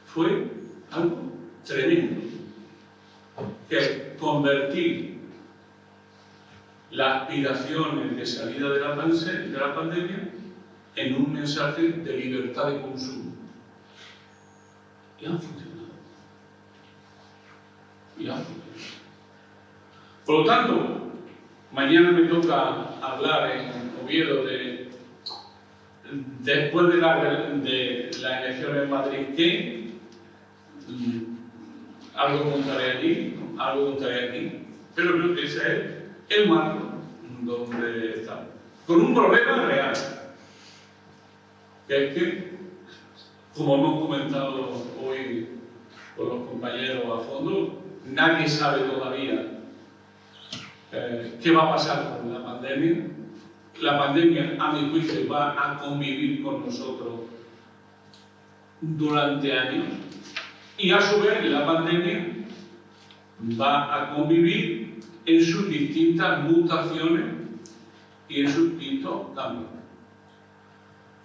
fue algo tremendo, que es convertir las aspiraciones de salida de la pandemia en un mensaje de libertad de consumo. Y han funcionado. Por lo tanto, mañana me toca hablar en Oviedo después de las elecciones en Madrid, que algo contaré allí, algo contaré aquí, pero creo que ese es el marco donde estamos. Con un problema real, que es que, como hemos comentado hoy con los compañeros a fondo, nadie sabe todavía qué va a pasar con la pandemia. La pandemia, a mi juicio, va a convivir con nosotros durante años, y a su vez la pandemia va a convivir en sus distintas mutaciones y en sus distintos cambios,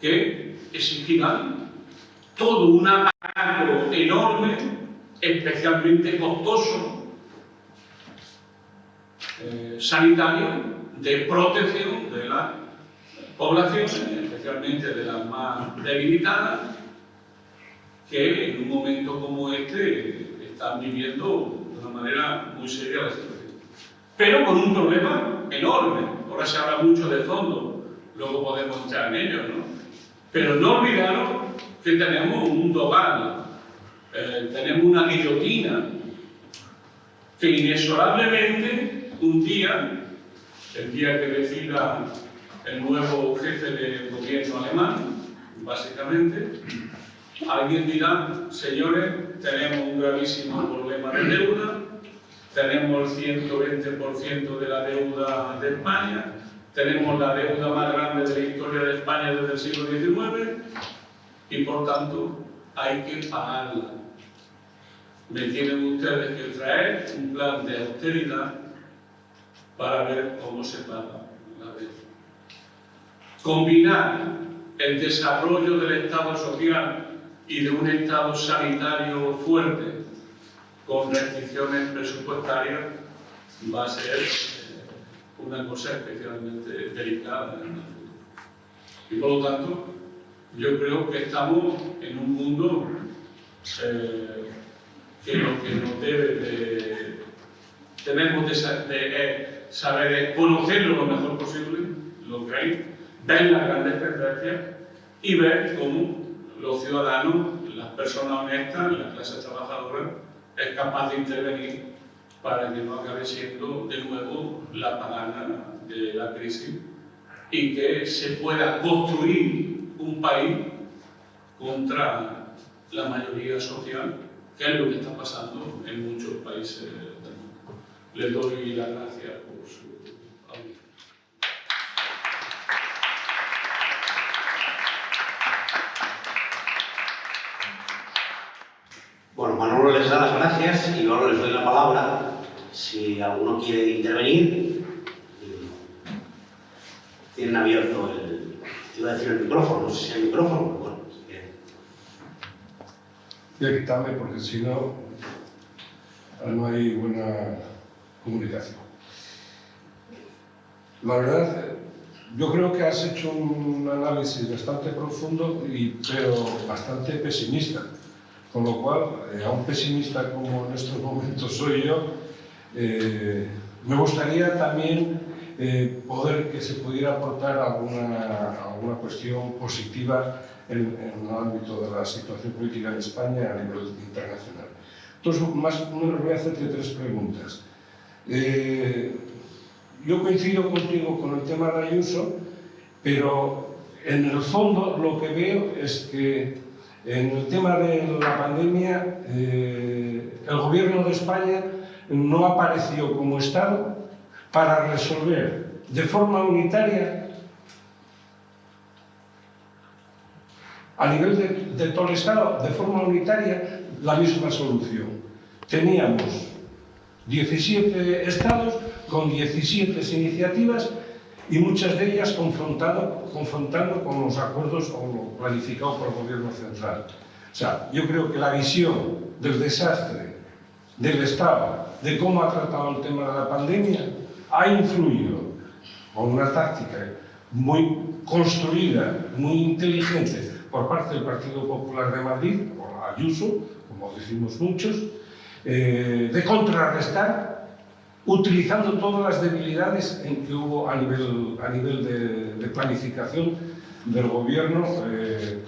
que exigirán todo un aparato enorme, especialmente costoso, sanitario, de protección de las poblaciones, especialmente de las más debilitadas, que en un momento como este están viviendo de una manera muy seria la situación. Pero con un problema enorme. Ahora se habla mucho de fondo, luego podemos entrar en ello, ¿no? Pero no olvidaros que tenemos un dogal, tenemos una guillotina, que inexorablemente un día, el día que decida el nuevo jefe de gobierno alemán, básicamente, alguien dirá: señores, tenemos un gravísimo problema de deuda, tenemos el 120% de la deuda de España, tenemos la deuda más grande de la historia de España desde el siglo XIX, y por tanto hay que pagarla. Me tienen ustedes que traer un plan de austeridad para ver cómo se paga la deuda. Combinar el desarrollo del Estado social y de un Estado sanitario fuerte con restricciones presupuestarias va a ser una cosa especialmente delicada en el futuro. Y por lo tanto, yo creo que estamos en un mundo que lo que nos debe tenemos de saber conocerlo lo mejor posible, lo que hay, ver las grandes tendencias y ver cómo los ciudadanos, las personas honestas, la clase trabajadora, es capaz de intervenir para que no acabe siendo de nuevo la pagana de la crisis y que se pueda construir un país contra la mayoría social, que es lo que está pasando en muchos países del mundo. Les doy las gracias por su audiencia. Bueno, Manolo les da las gracias y ahora les doy la palabra si alguno quiere intervenir. Tienen abierto el micrófono, no sé si hay micrófono, bueno, si quieren. Voy a quitarme porque si no, no hay buena comunicación. La verdad, yo creo que has hecho un análisis bastante profundo, pero bastante pesimista. Con lo cual, a un pesimista como en estos momentos soy yo, me gustaría también poder que se pudiera aportar alguna cuestión positiva en el ámbito de la situación política en España a nivel internacional. Entonces, más o menos voy a hacerte tres preguntas. Yo coincido contigo con el tema de Ayuso, pero en el fondo lo que veo es que en el tema de la pandemia el Gobierno de España no apareció como Estado para resolver de forma unitaria a nivel de todo el Estado, de forma unitaria, la misma solución. Teníamos 17 Estados con 17 iniciativas y muchas de ellas confrontando con los acuerdos o lo planificado por el Gobierno central. O sea, yo creo que la visión del desastre del Estado, de cómo ha tratado el tema de la pandemia, ha influido con una táctica muy construida, muy inteligente por parte del Partido Popular de Madrid, por Ayuso, como decimos muchos, de contrarrestar utilizando todas las debilidades en que hubo a nivel de planificación del gobierno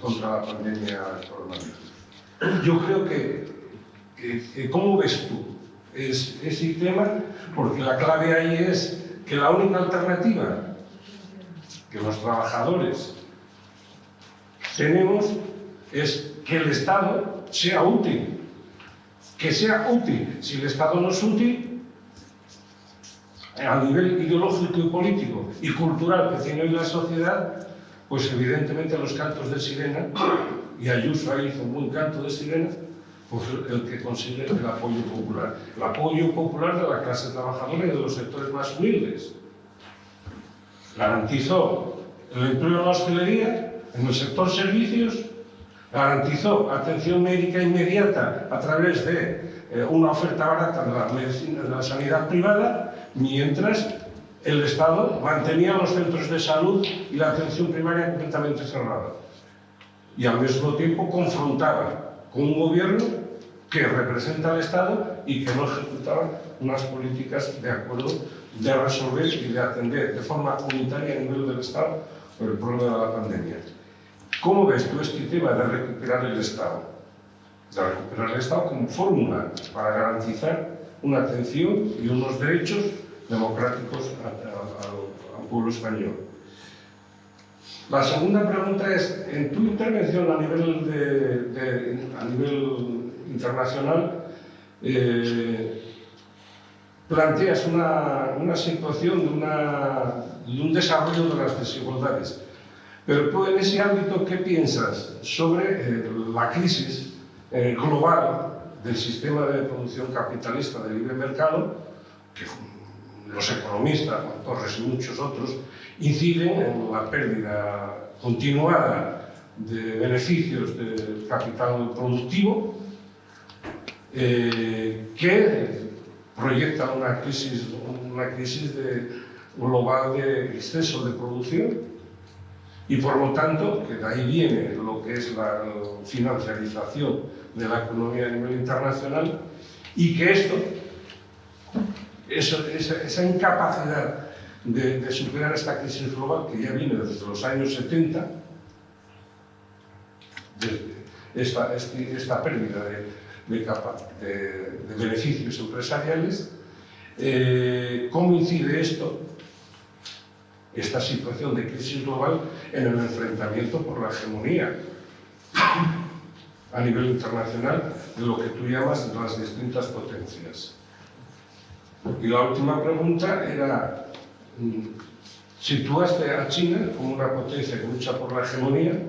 contra la pandemia del coronavirus. Yo creo que ¿cómo ves tú ese tema? Porque la clave ahí es que la única alternativa que los trabajadores tenemos es que el Estado sea útil. Que sea útil. Si el Estado no es útil, a nivel ideológico y político y cultural que tiene hoy la sociedad, pues evidentemente los cantos de sirena, y Ayuso ahí hizo un buen canto de sirena, pues el que consigue el apoyo popular de la clase trabajadora y de los sectores más humildes. Garantizó el empleo en la hostelería, en el sector servicios, garantizó atención médica inmediata a través de una oferta barata de la medicina, de la sanidad privada, mientras el Estado mantenía los centros de salud y la atención primaria completamente cerrada. Y al mismo tiempo confrontaba con un gobierno que representa al Estado y que no ejecutaba unas políticas de acuerdo de resolver y de atender de forma unitaria a nivel del Estado el problema de la pandemia. ¿Cómo ves tú este tema de recuperar el Estado? De recuperar el Estado como fórmula para garantizar una atención y unos derechos democráticos al pueblo español. La segunda pregunta es, en tu intervención a nivel internacional, planteas una situación de un desarrollo de las desigualdades. Pero tú en ese ámbito, ¿qué piensas sobre la crisis global del sistema de producción capitalista de libre mercado, que los economistas, Torres y muchos otros, inciden en la pérdida continuada de beneficios del capital productivo, que proyecta una crisis global de exceso de producción? Y por lo tanto, que de ahí viene lo que es la financiarización de la economía a nivel internacional, y que esto, esa incapacidad de superar esta crisis global que ya viene desde los años 70, esta pérdida de beneficios empresariales, ¿cómo incide esto, esta situación de crisis global, en el enfrentamiento por la hegemonía a nivel internacional de lo que tú llamas las distintas potencias? Y la última pregunta era, situaste a China como una potencia que lucha por la hegemonía,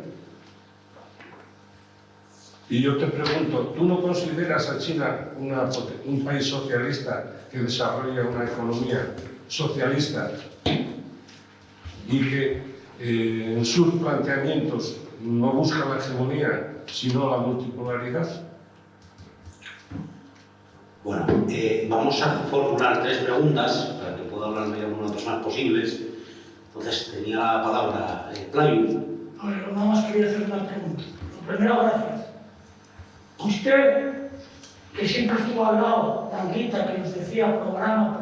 y yo te pregunto, ¿tú no consideras a China un país socialista que desarrolla una economía socialista y que en sus planteamientos no busca la hegemonía, sino la multipolaridad? Bueno, vamos a formular 3 preguntas para que pueda hablar medio minutos más posibles. Entonces, tenía la palabra Playo. Bueno, nada más quería hacer una pregunta. Lo primero, gracias. Usted, que siempre estuvo al lado de Anguita, que nos decía programa,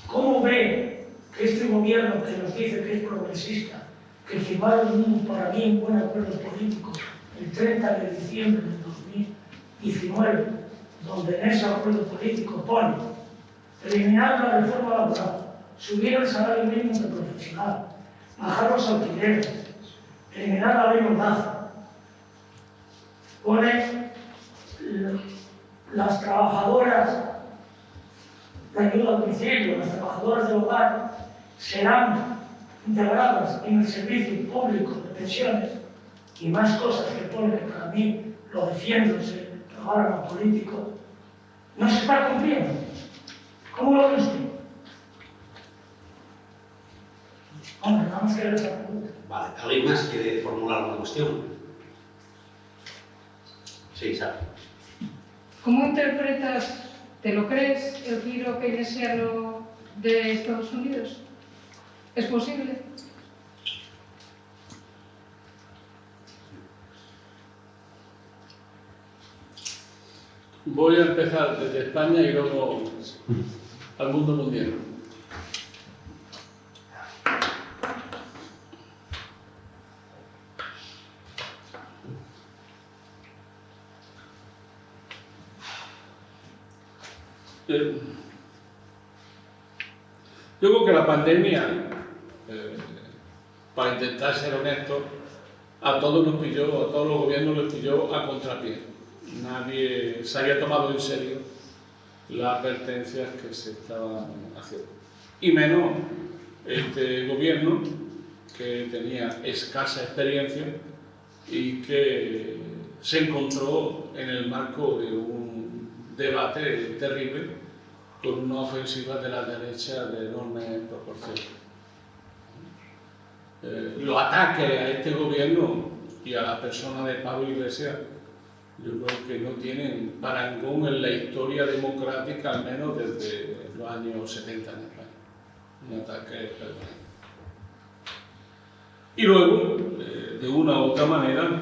¿cómo ve que este gobierno que nos dice que es progresista, que firmaron un, para mí, un buen acuerdo político el 30 de diciembre de 2019, donde en ese acuerdo político pone eliminar la reforma laboral, subir el salario mínimo de profesional, bajar los alquileres, eliminar la ley Mordaza, pone las trabajadoras de ayuda a domicilio, las trabajadoras del hogar, serán integradas en el servicio público de pensiones y más cosas que pone, que para mí lo defiendo, ese programa político, no se está cumpliendo? ¿Cómo lo ve usted? Hombre, nada más que ver esa pregunta. Vale, ¿alguien más quiere formular alguna cuestión? Sí, Sara. ¿Cómo interpretas, te lo crees, el giro keynesiano de Estados Unidos? ¿Es posible? Voy a empezar desde España y luego al mundo mundial. Yo creo que la pandemia, para intentar ser honesto, a todos nos pilló, a todos los gobiernos les pilló a contrapié. Nadie se había tomado en serio las advertencias que se estaban haciendo. Y menos este gobierno, que tenía escasa experiencia y que se encontró en el marco de un debate terrible con una ofensiva de la derecha de enormes proporciones. Los ataques a este gobierno y a la persona de Pablo Iglesias, yo creo que no tienen parangón en la historia democrática, al menos desde los años 70 en España. Un ataque permanente. Y luego, de una u otra manera,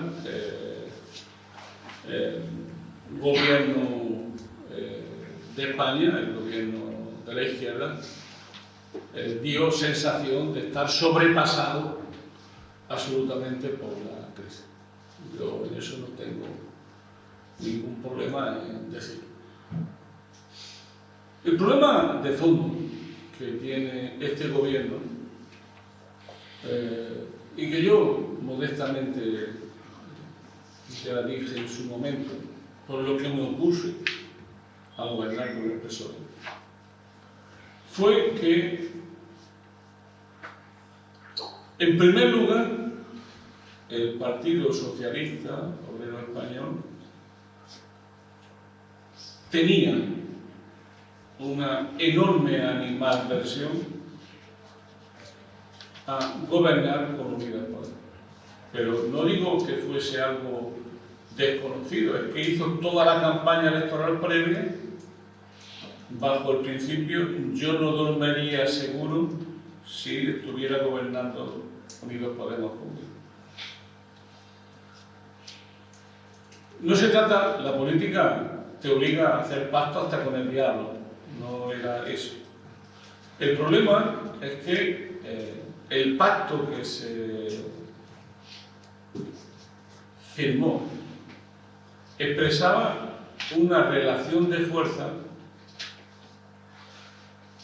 el gobierno de España, el gobierno de la izquierda, dio sensación de estar sobrepasado absolutamente por la crisis. Yo en eso no tengo ningún problema en decirlo. El problema de fondo que tiene este gobierno, y que yo modestamente ya dije en su momento, por lo que me opuse a gobernar con el PSOE, fue que, en primer lugar, el Partido Socialista Obrero Español tenía una enorme animadversión a gobernar con Unidas Podemos. Pero no digo que fuese algo desconocido, es que hizo toda la campaña electoral previa bajo el principio: yo no dormiría seguro si estuviera gobernando Unidos Podemos conmigo. No se trata, la política te obliga a hacer pacto hasta con el diablo, no era eso. El problema es que el pacto que se firmó expresaba una relación de fuerza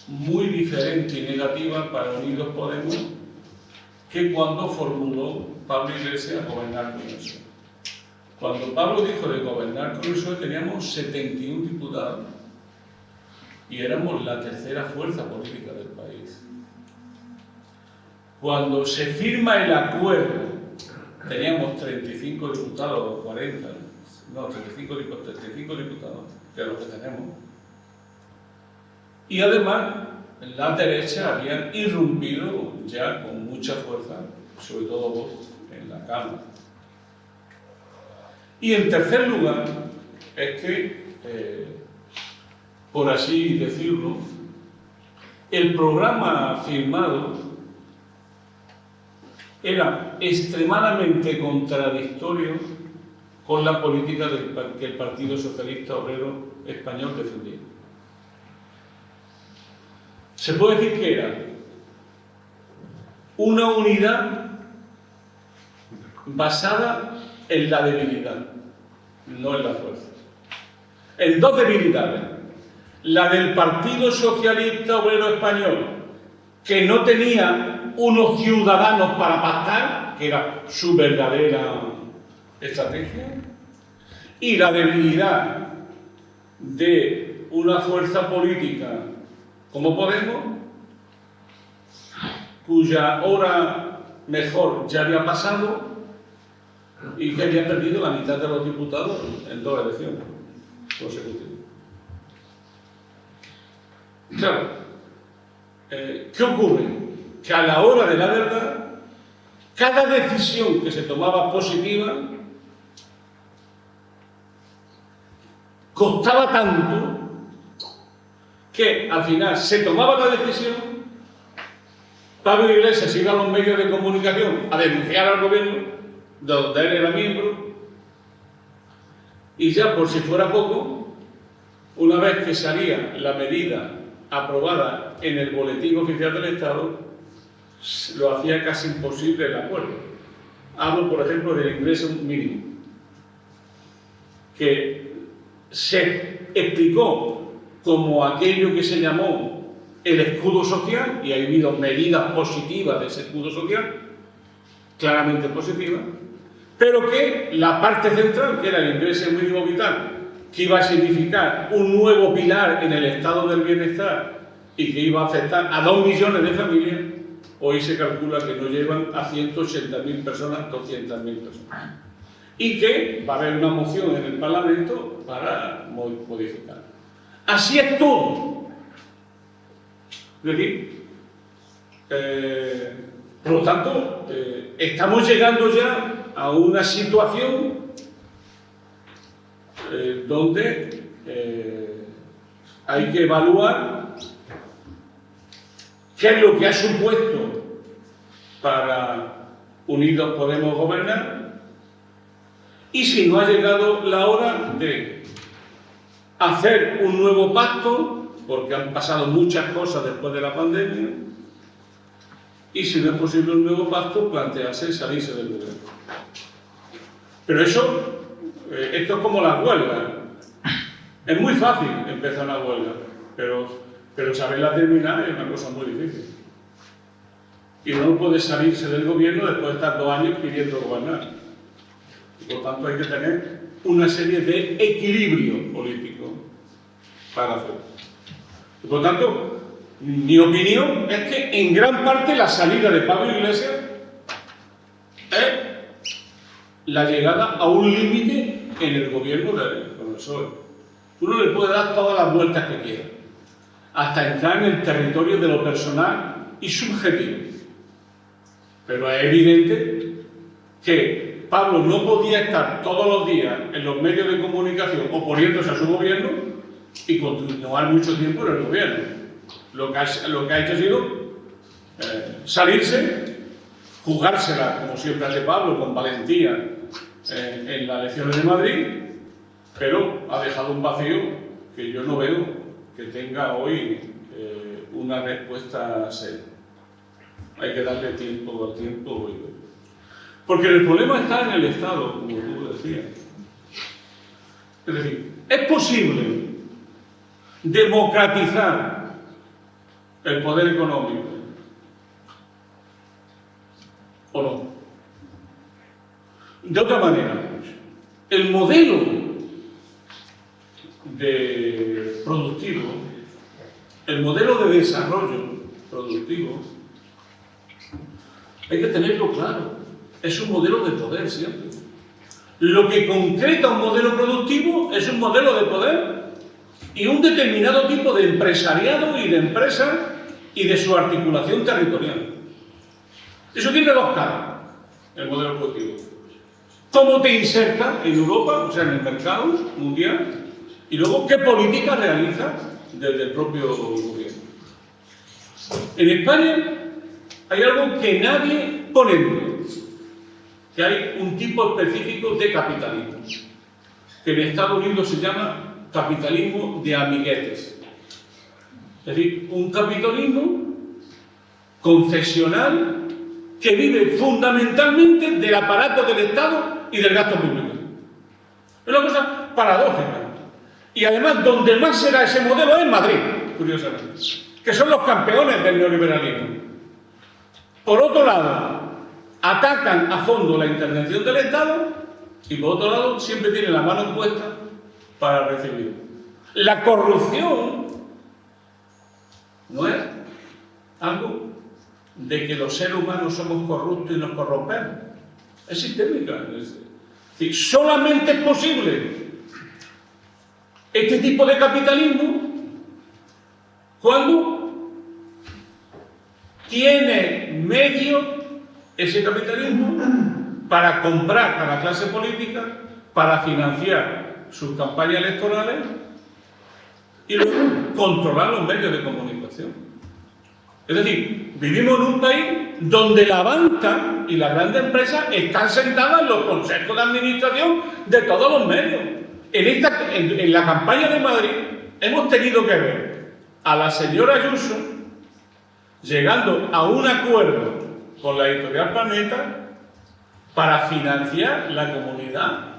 muy diferente y negativa para Unidos Podemos que cuando formuló Pablo Iglesias gobernar con el PSOE. Cuando Pablo dijo de gobernar con el PSOE teníamos 71 diputados y éramos la tercera fuerza política del país. Cuando se firma el acuerdo teníamos 35 diputados o 40, no, 35 diputados, que es lo que tenemos. Y además, la derecha habían irrumpido ya con mucha fuerza, sobre todo Vox, en la Cámara. Y en tercer lugar, es que, por así decirlo, el programa firmado era extremadamente contradictorio con la política que el Partido Socialista Obrero Español defendía. Se puede decir que era una unidad basada en la debilidad, no en la fuerza. En dos debilidades. La del Partido Socialista Obrero Español, que no tenía unos ciudadanos para pactar, que era su verdadera estrategia, y la debilidad de una fuerza política como Podemos, cuya hora mejor ya había pasado y que había perdido la mitad de los diputados en 2 elecciones consecutivas. Claro, ¿qué ocurre? Que a la hora de la verdad, cada decisión que se tomaba positiva costaba tanto que al final se tomaba la decisión, Pablo Iglesias iba a los medios de comunicación a denunciar al gobierno, de donde él era miembro, y ya por si fuera poco, una vez que salía la medida aprobada en el Boletín Oficial del Estado, lo hacía casi imposible el acuerdo. Hablo, por ejemplo, del ingreso mínimo, que se explicó como aquello que se llamó el escudo social, y ha habido medidas positivas de ese escudo social, claramente positivas, pero que la parte central, que era el ingreso mínimo vital, que iba a significar un nuevo pilar en el estado del bienestar y que iba a afectar a 2 millones de familias, hoy se calcula que no llevan a 180.000 personas, 200.000 personas. Y que va a haber una moción en el Parlamento para modificar. Así es todo. Es decir, por lo tanto, estamos llegando ya a una situación donde hay que evaluar qué es lo que ha supuesto para Unidos Podemos gobernar y si no ha llegado la hora de hacer un nuevo pacto, porque han pasado muchas cosas después de la pandemia, y si no es posible un nuevo pacto, plantearse salirse del gobierno. Pero eso, esto es como las huelgas. Es muy fácil empezar una huelga, pero saberla terminar es una cosa muy difícil. Y uno no puede salirse del gobierno después de estar 2 años pidiendo gobernar. Y por tanto hay que tener una serie de equilibrio político para hacerlo. Y por tanto, mi opinión es que en gran parte la salida de Pablo Iglesias es la llegada a un límite en el gobierno con el PSOE. Uno le puede dar todas las vueltas que quiera, hasta entrar en el territorio de lo personal y subjetivo. Pero es evidente que Pablo no podía estar todos los días en los medios de comunicación oponiéndose a su gobierno y continuar mucho tiempo en el gobierno. Lo que ha hecho ha sido salirse, jugársela, como siempre hace Pablo, con valentía en las elecciones de Madrid, pero ha dejado un vacío que yo no veo que tenga hoy una respuesta seria. Hay que darle tiempo al tiempo. Porque el problema está en el Estado, como tú decías. Es decir, es posible democratizar el poder económico, ¿o no? De otra manera, el modelo productivo, el modelo de desarrollo productivo, hay que tenerlo claro, es un modelo de poder siempre. Lo que concreta un modelo productivo es un modelo de poder y un determinado tipo de empresariado y de empresa y de su articulación territorial. Eso tiene dos caras, el modelo productivo. ¿Cómo te inserta en Europa, o sea, en el mercado mundial? Y luego, ¿qué política realiza desde el propio gobierno? En España hay algo que nadie pone en duda, que hay un tipo específico de capitalismo, que en Estados Unidos se llama capitalismo de amiguetes. Es decir, un capitalismo concesional que vive fundamentalmente del aparato del Estado y del gasto público. Es una cosa paradójica. Y además, donde más será ese modelo es en Madrid, curiosamente, que son los campeones del neoliberalismo. Por otro lado, atacan a fondo la intervención del Estado y por otro lado, siempre tienen la mano puesta para recibir. La corrupción no es algo de que los seres humanos somos corruptos y nos corrompemos. Es sistémica. Es decir, solamente es posible este tipo de capitalismo cuando tiene medio ese capitalismo para comprar a la clase política, para financiar sus campañas electorales y luego controlar los medios de comunicación. Es decir, vivimos en un país donde la banca y las grandes empresas están sentadas en los consejos de administración de todos los medios. En la campaña de Madrid hemos tenido que ver a la señora Ayuso llegando a un acuerdo con la editorial Planeta para financiar la comunidad,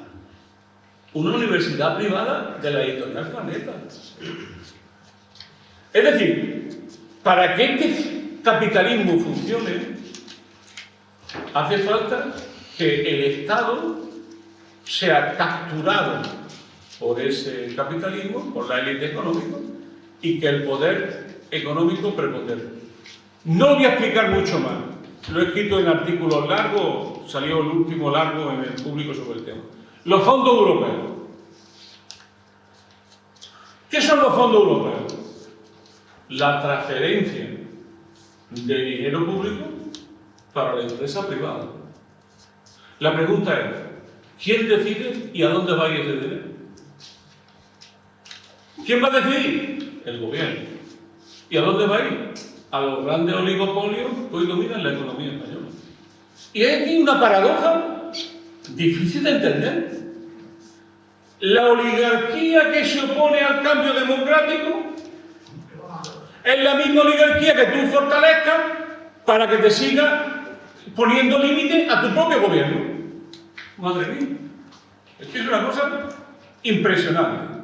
una universidad privada de la editorial Planeta. Es decir, para que este capitalismo funcione, hace falta que el Estado sea capturado por ese capitalismo, por la élite económica, y que el poder económico prepondere. No lo voy a explicar mucho más. Lo he escrito en artículos largos, salió el último largo en el público sobre el tema. Los fondos europeos. ¿Qué son los fondos europeos? La transferencia de dinero público para la empresa privada. La pregunta es, ¿quién decide y a dónde va a ir ese dinero? ¿Quién va a decidir? El gobierno. ¿Y a dónde va a ir? A los grandes oligopolios que hoy dominan la economía española. Y hay aquí una paradoja difícil de entender. La oligarquía que se opone al cambio democrático es la misma oligarquía que tú fortalezcas para que te siga poniendo límites a tu propio gobierno. Madre mía. Es que es una cosa impresionante.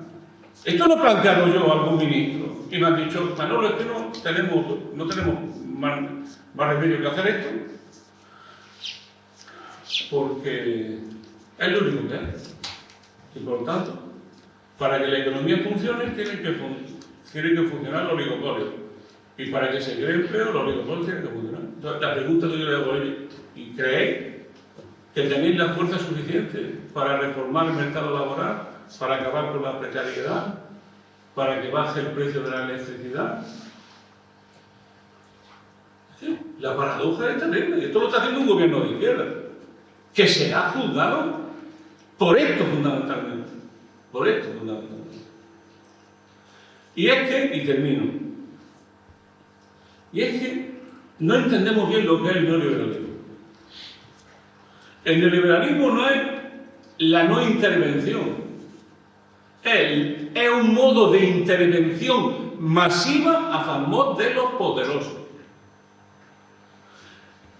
Esto lo he planteado yo a algún ministro y me han dicho, Manolo, es que no tenemos más remedio que hacer esto porque es lo único que es. Y por lo tanto, para que la economía funcione, tiene que funcionar los oligopolios. Y para que se cree empleo, los oligopolios tienen que funcionar. Entonces, la pregunta que yo le hago a ellos, ¿y creéis que tenéis la fuerza suficiente para reformar el mercado laboral, para acabar con la precariedad, para que baje el precio de la electricidad? Sí, la paradoja es terrible. Esto lo está haciendo un gobierno de izquierda, que será juzgado por esto fundamentalmente. Por esto fundamentalmente. Y es que, y termino, y es que no entendemos bien lo que es el neoliberalismo. El neoliberalismo no es la no intervención. Es un modo de intervención masiva a favor de los poderosos.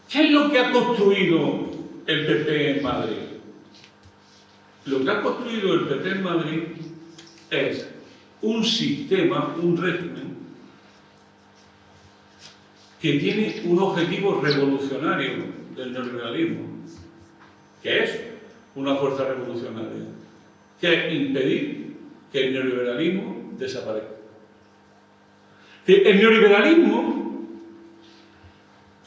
¿Qué es lo que ha construido el PP en Madrid? Lo que ha construido el PP en Madrid es un sistema, un régimen, que tiene un objetivo revolucionario del neoliberalismo, que es una fuerza revolucionaria, que es impedir que el neoliberalismo desaparezca. El neoliberalismo,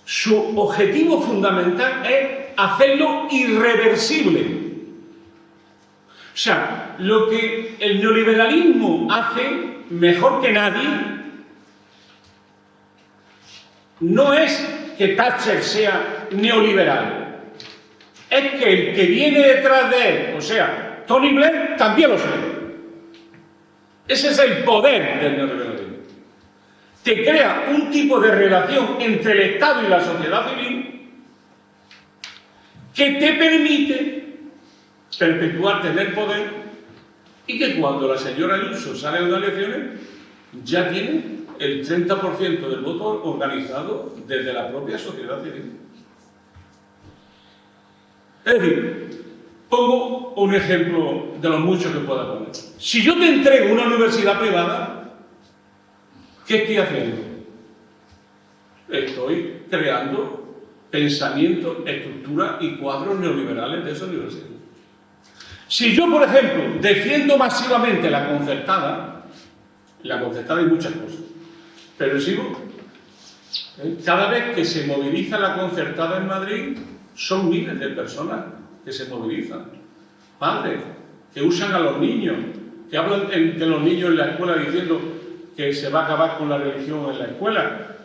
su objetivo fundamental es hacerlo irreversible. O sea, lo que el neoliberalismo hace mejor que nadie no es que Thatcher sea neoliberal, es que el que viene detrás de él, o sea, Tony Blair, también lo sea. Ese es el poder del neoliberalismo. Te crea un tipo de relación entre el Estado y la sociedad civil que te permite perpetuar tener poder y que cuando la señora Ayuso sale de las elecciones ya tiene el 30% del voto organizado desde la propia sociedad civil. Es decir, pongo un ejemplo de los muchos que pueda poner. Si yo te entrego una universidad privada, ¿qué estoy haciendo? Estoy creando pensamiento, estructura y cuadros neoliberales de esa universidad. Si yo, por ejemplo, defiendo masivamente la concertada hay muchas cosas, pero cada vez que se moviliza la concertada en Madrid, son miles de personas que se movilizan. Padres que usan a los niños, que hablan de los niños en la escuela diciendo que se va a acabar con la religión en la escuela.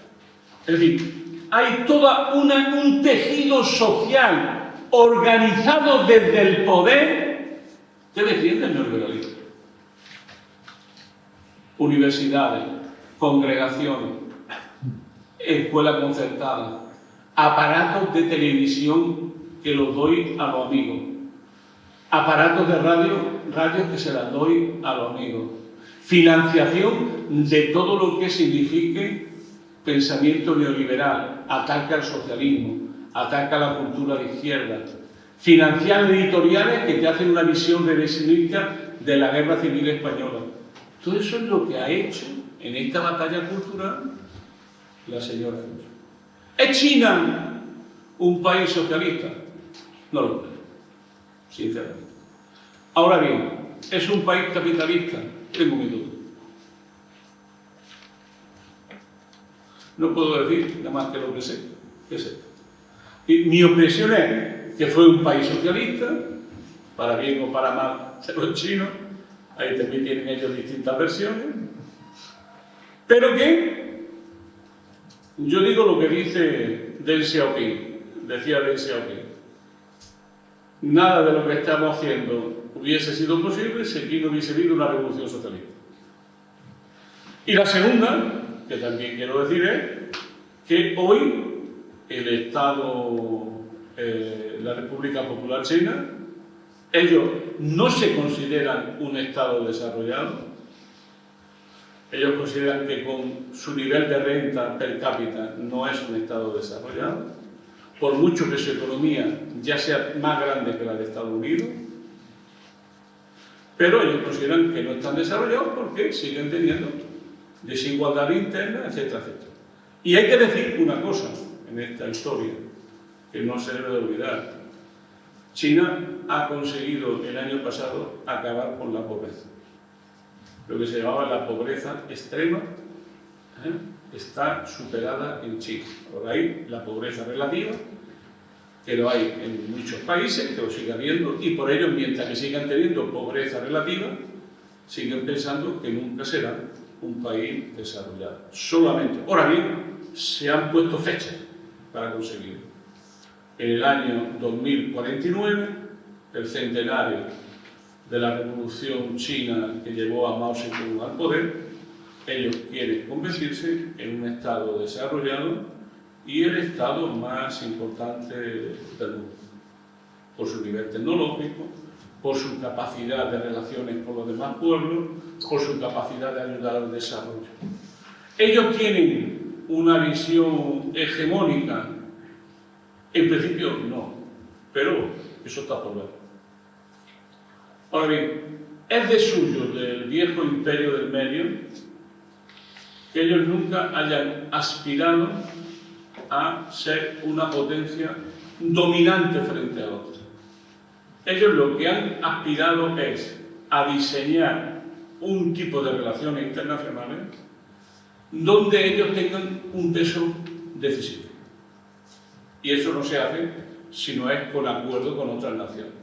Es decir, hay todo un tejido social organizado desde el poder que defiende el neoliberalismo. Universidades, congregaciones, escuela concertada, aparatos de televisión que los doy a los amigos, aparatos de radios que se las doy a los amigos, financiación de todo lo que signifique pensamiento neoliberal, ataque al socialismo, ataque a la cultura de izquierda, financiar editoriales que te hacen una visión revisionista de la guerra civil española. Todo eso es lo que ha hecho en esta batalla cultural la señora Ayuso. ¿Es China un país socialista? No lo creo, sinceramente. Ahora bien, ¿es un país capitalista? Tengo mi duda. No puedo decir nada más que lo que sé. Y mi impresión es que fue un país socialista, para bien o para mal de los chinos, ahí también tienen ellos distintas versiones, pero que yo digo lo que dice Deng Xiaoping, decía Deng Xiaoping, nada de lo que estamos haciendo hubiese sido posible si aquí no hubiese habido una revolución socialista. Y la segunda, que también quiero decir, es que hoy el Estado, la República Popular China, ellos no se consideran un Estado desarrollado. Ellos consideran que con su nivel de renta per cápita no es un Estado desarrollado, por mucho que su economía ya sea más grande que la de Estados Unidos, pero ellos consideran que no están desarrollados porque siguen teniendo desigualdad interna, etcétera, etcétera. Y hay que decir una cosa en esta historia, que no se debe de olvidar. China ha conseguido el año pasado acabar con la pobreza. Lo que se llamaba la pobreza extrema está superada en China. Ahora hay la pobreza relativa, que lo hay en muchos países, que lo sigue habiendo, y por ello, mientras que sigan teniendo pobreza relativa, siguen pensando que nunca será un país desarrollado. Solamente. Ahora bien, se han puesto fechas para conseguirlo. En el año 2049, el centenario de la revolución china que llevó a Mao Zedong al poder, ellos quieren convertirse en un Estado desarrollado y el Estado más importante del mundo, por su nivel tecnológico, por su capacidad de relaciones con los demás pueblos, por su capacidad de ayudar al desarrollo. Ellos tienen una visión hegemónica. En principio no, pero eso está por ver. Ahora bien, es de suyo del viejo imperio del Medio que ellos nunca hayan aspirado a ser una potencia dominante frente a otra. Ellos lo que han aspirado es a diseñar un tipo de relaciones internacionales donde ellos tengan un peso decisivo. Y eso no se hace si no es con acuerdo con otras naciones.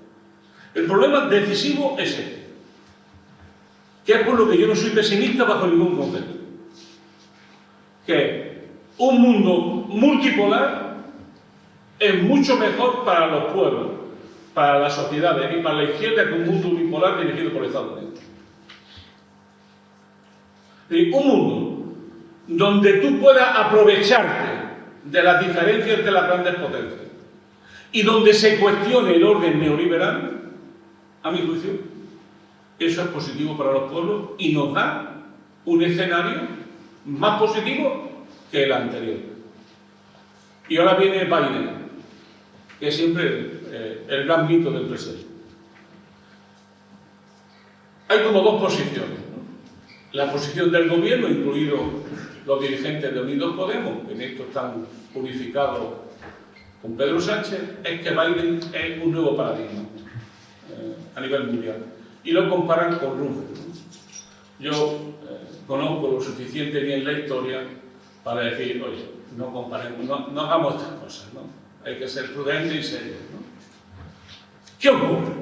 El problema decisivo es este, que es por lo que yo no soy pesimista bajo ningún concepto. Que un mundo multipolar es mucho mejor para los pueblos, para las sociedades y para la izquierda que un mundo unipolar dirigido por Estados Unidos. Un mundo donde tú puedas aprovecharte de las diferencias entre las grandes potencias y donde se cuestione el orden neoliberal, a mi juicio, eso es positivo para los pueblos y nos da un escenario más positivo que el anterior. Y ahora viene Biden, que es siempre el gran mito del presente. Hay como dos posiciones, ¿no? La posición del gobierno, incluidos los dirigentes de Unidos Podemos, que en esto están unificados con Pedro Sánchez, es que Biden es un nuevo paradigma a nivel mundial. Y lo comparan con Roosevelt. Yo conozco lo suficiente bien la historia para decir, oye, no comparemos, no hagamos estas cosas, ¿no? Hay que ser prudentes y serios, ¿no? ¿Qué ocurre?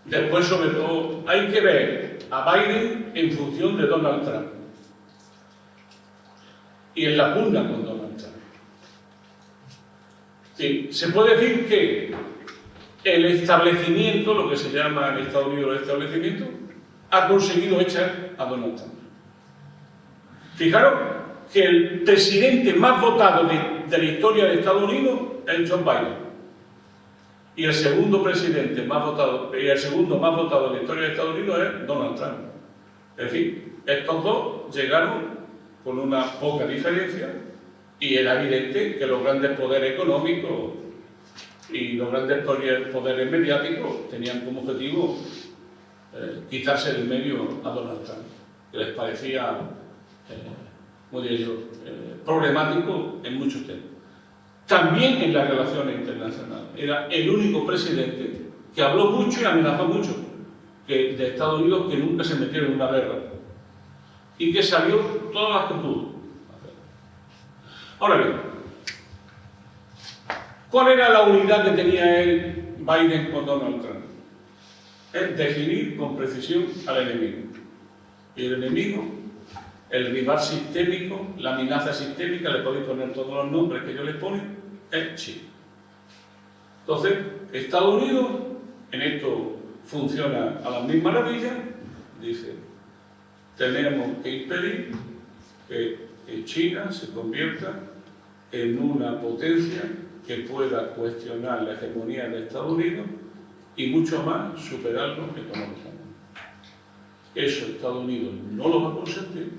Después, sobre todo, hay que ver a Biden en función de Donald Trump y en la pugna con Donald Trump. Sí, se puede decir que el establecimiento, lo que se llama en Estados Unidos el establecimiento, ha conseguido echar a Donald Trump. Fijaros que el presidente más votado de la historia de Estados Unidos es Joe Biden. Y el segundo presidente más votado, y el segundo más votado de la historia de Estados Unidos es Donald Trump. Es decir, estos dos llegaron con una poca diferencia y era evidente que los grandes poderes económicos y los grandes poderes mediáticos tenían como objetivo quitarse del medio a Donald Trump, que les parecía, como diría yo, problemático en muchos temas. También en las relaciones internacionales. Era el único presidente que habló mucho y amenazó mucho de Estados Unidos, que nunca se metieron en una guerra y que salió todas las que pudo. Ahora bien, ¿cuál era la unidad que tenía Biden con Donald Trump? Es definir con precisión al enemigo. Y el enemigo, el rival sistémico, la amenaza sistémica, le podéis poner todos los nombres que yo les pongo, es China. Entonces, Estados Unidos, en esto funciona a las mil maravillas, dice, tenemos que impedir que China se convierta en una potencia que pueda cuestionar la hegemonía de Estados Unidos y mucho más superarlo económicamente. Eso Estados Unidos no lo va a consentir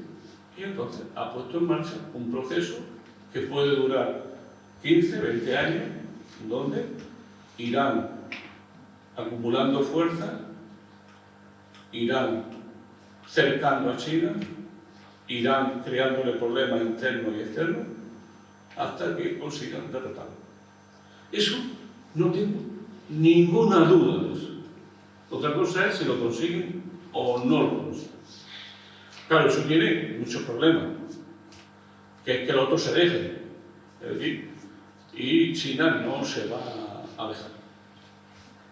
y entonces ha puesto en marcha un proceso que puede durar 15, 20 años, donde irán acumulando fuerza, irán cercando a China, irán creándole problemas internos y externos hasta que consigan derrotarlo. Eso no tengo ninguna duda de eso. Otra cosa es si lo consiguen o no lo consiguen. Claro, eso tiene muchos problemas, que es que el otro se deje, es decir, y China no se va a dejar.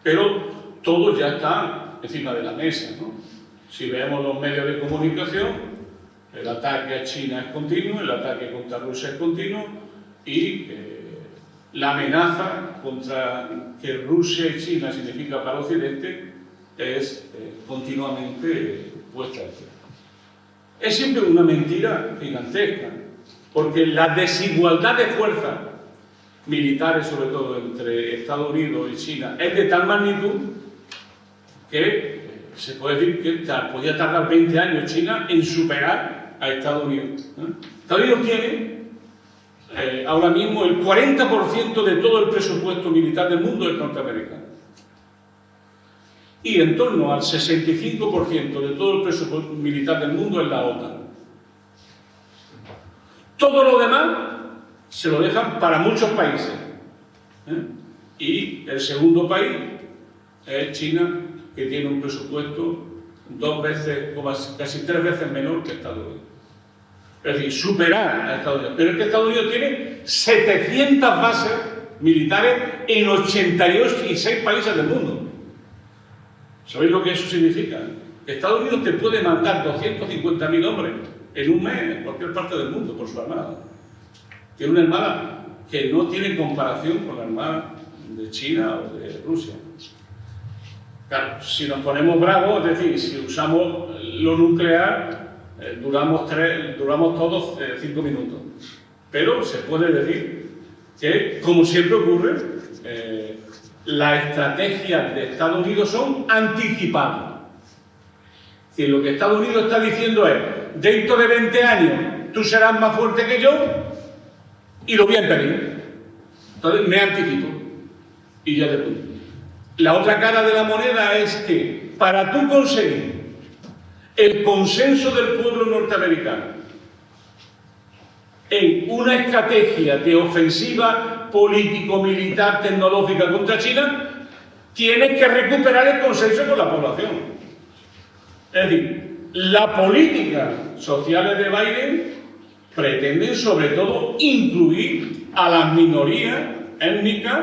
Pero todo ya está encima de la mesa, ¿no? Si vemos los medios de comunicación, el ataque a China es continuo, el ataque contra Rusia es continuo y la amenaza contra que Rusia y China significa para Occidente es continuamente puesta en pie. Es siempre una mentira gigantesca, porque la desigualdad de fuerzas militares, sobre todo entre Estados Unidos y China, es de tal magnitud que se puede decir que podía tardar 20 años China en superar a Estados Unidos. Estados Unidos tiene ahora mismo el 40% de todo el presupuesto militar del mundo es norteamericano. Y en torno al 65% de todo el presupuesto militar del mundo es la OTAN. Todo lo demás se lo dejan para muchos países. Y el segundo país es China, que tiene un presupuesto 2 veces, casi 3 veces menor que Estados Unidos. Es decir, superar a Estados Unidos. Pero es que Estados Unidos tiene 700 bases militares en 86 países del mundo. ¿Sabéis lo que eso significa? Estados Unidos te puede mandar 250.000 hombres en un mes en cualquier parte del mundo por su armada. Tiene una armada que no tiene comparación con la armada de China o de Rusia. Claro, si nos ponemos bravos, es decir, si usamos lo nuclear, duramos todos 5 minutos. Pero se puede decir que, como siempre ocurre, las estrategias de Estados Unidos son anticipadas. Es decir, lo que Estados Unidos está diciendo es, dentro de 20 años tú serás más fuerte que yo y lo voy a impedir. Entonces me anticipo y ya te punto. La otra cara de la moneda es que para tú conseguir el consenso del pueblo norteamericano en una estrategia de ofensiva político-militar tecnológica contra China, tienes que recuperar el consenso con la población. Es decir, las políticas sociales de Biden pretenden sobre todo incluir a las minorías étnicas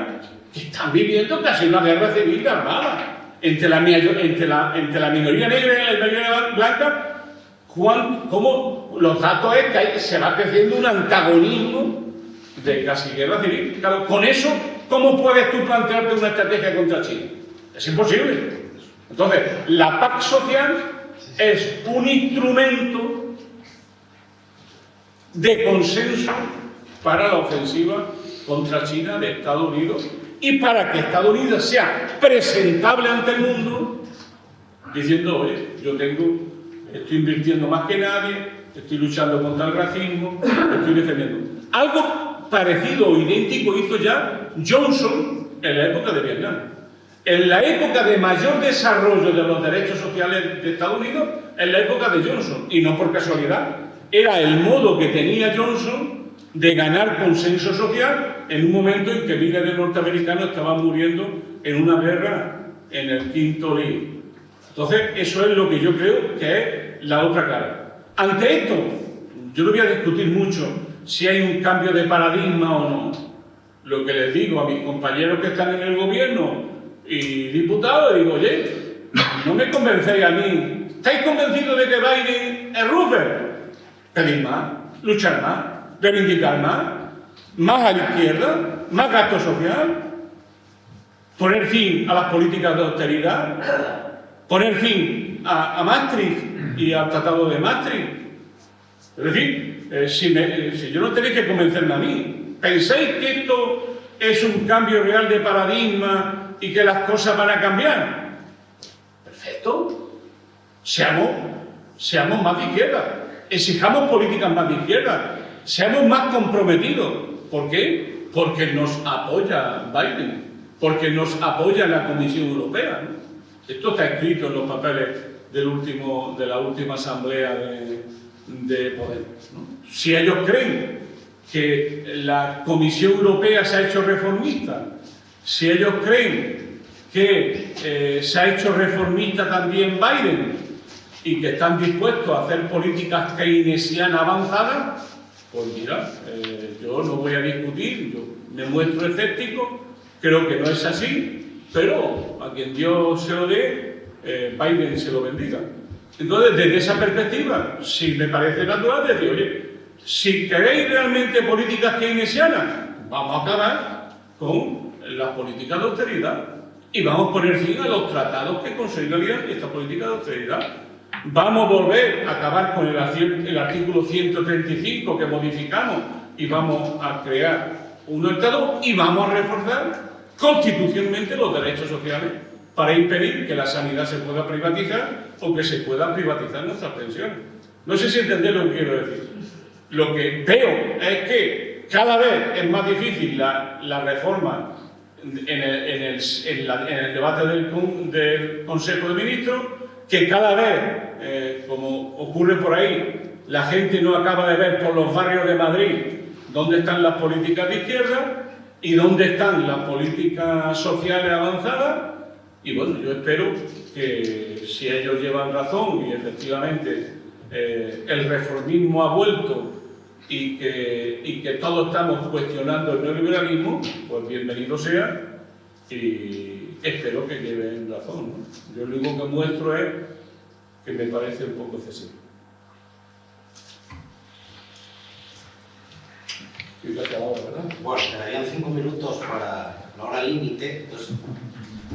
que están viviendo casi una guerra civil armada entre la minoría negra y la minoría blanca. Como los datos es que se va creciendo un antagonismo de casi guerra civil. Claro, con eso, ¿cómo puedes tú plantearte una estrategia contra China? Es imposible. Entonces, la paz social es un instrumento de consenso para la ofensiva contra China de Estados Unidos y para que Estados Unidos sea presentable ante el mundo diciendo, oye, estoy invirtiendo más que nadie, estoy luchando contra el racismo, estoy defendiendo. Algo parecido o idéntico hizo ya Johnson en la época de Vietnam. En la época de mayor desarrollo de los derechos sociales de Estados Unidos, en la época de Johnson, y no por casualidad, era el modo que tenía Johnson de ganar consenso social en un momento en que miles de norteamericanos estaban muriendo en una guerra en el quinto lío. Entonces, eso es lo que yo creo que es la otra cara. Ante esto, yo no voy a discutir mucho si hay un cambio de paradigma o no. Lo que les digo a mis compañeros que están en el gobierno y diputados, digo, oye, no me convencéis a mí. ¿Estáis convencidos de que Biden es Roosevelt? Pedir más, luchar más, reivindicar más a la izquierda, más gasto social, poner fin a las políticas de austeridad, poner fin a Maastricht y al Tratado de Maastricht. Es decir, si yo no tenéis que convencerme a mí, ¿pensáis que esto es un cambio real de paradigma y que las cosas van a cambiar? Perfecto. Seamos más de izquierda. Exijamos políticas más de izquierda. Seamos más comprometidos. ¿Por qué? Porque nos apoya Biden. Porque nos apoya la Comisión Europea, ¿no? Esto está escrito en los papeles de la última asamblea de Podemos, ¿no? Si ellos creen que la Comisión Europea se ha hecho reformista, si ellos creen que se ha hecho reformista también Biden y que están dispuestos a hacer políticas keynesianas avanzadas, pues mira, yo no voy a discutir, yo me muestro escéptico, creo que no es así, pero a quien Dios se lo dé, Biden se lo bendiga. Entonces, desde esa perspectiva, sí me parece natural decir, oye, si queréis realmente políticas keynesianas, vamos a acabar con las políticas de austeridad y vamos a poner fin a los tratados que consolidarían esta política de austeridad. Vamos a volver a acabar con el artículo 135 que modificamos y vamos a crear un Estado y vamos a reforzar constitucionalmente los derechos sociales para impedir que la sanidad se pueda privatizar o que se puedan privatizar nuestras pensiones. No sé si entendéis lo que quiero decir. Lo que veo es que cada vez es más difícil la reforma en el debate del Consejo de Ministros, que cada vez, como ocurre por ahí, la gente no acaba de ver por los barrios de Madrid dónde están las políticas de izquierda y dónde están las políticas sociales avanzadas. Y bueno, yo espero que si ellos llevan razón y efectivamente el reformismo ha vuelto y que todos estamos cuestionando el neoliberalismo, pues bienvenido sea y espero que lleven razón, ¿no? Yo lo único que muestro es que me parece un poco excesivo. Y casi a la hora, ¿verdad? Bueno, quedarían 5 minutos para la hora límite, entonces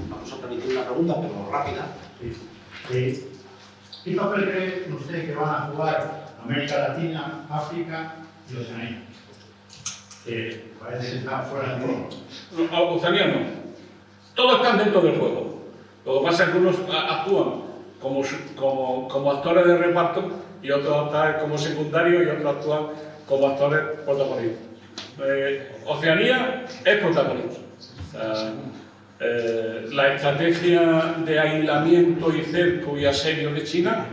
vamos a permitir una pregunta, pero rápida. Sí. ¿Qué papel cree usted que van a jugar América Latina, África y Oceanía? Que parece que están fuera del juego. Oceanía no. Todos están dentro del juego. Lo que pasa es que unos actúan como actores de reparto y otros actúan como secundarios y otros actúan como actores protagonistas. Oceanía es protagonista. O sea, la estrategia de aislamiento y cerco y asedio de China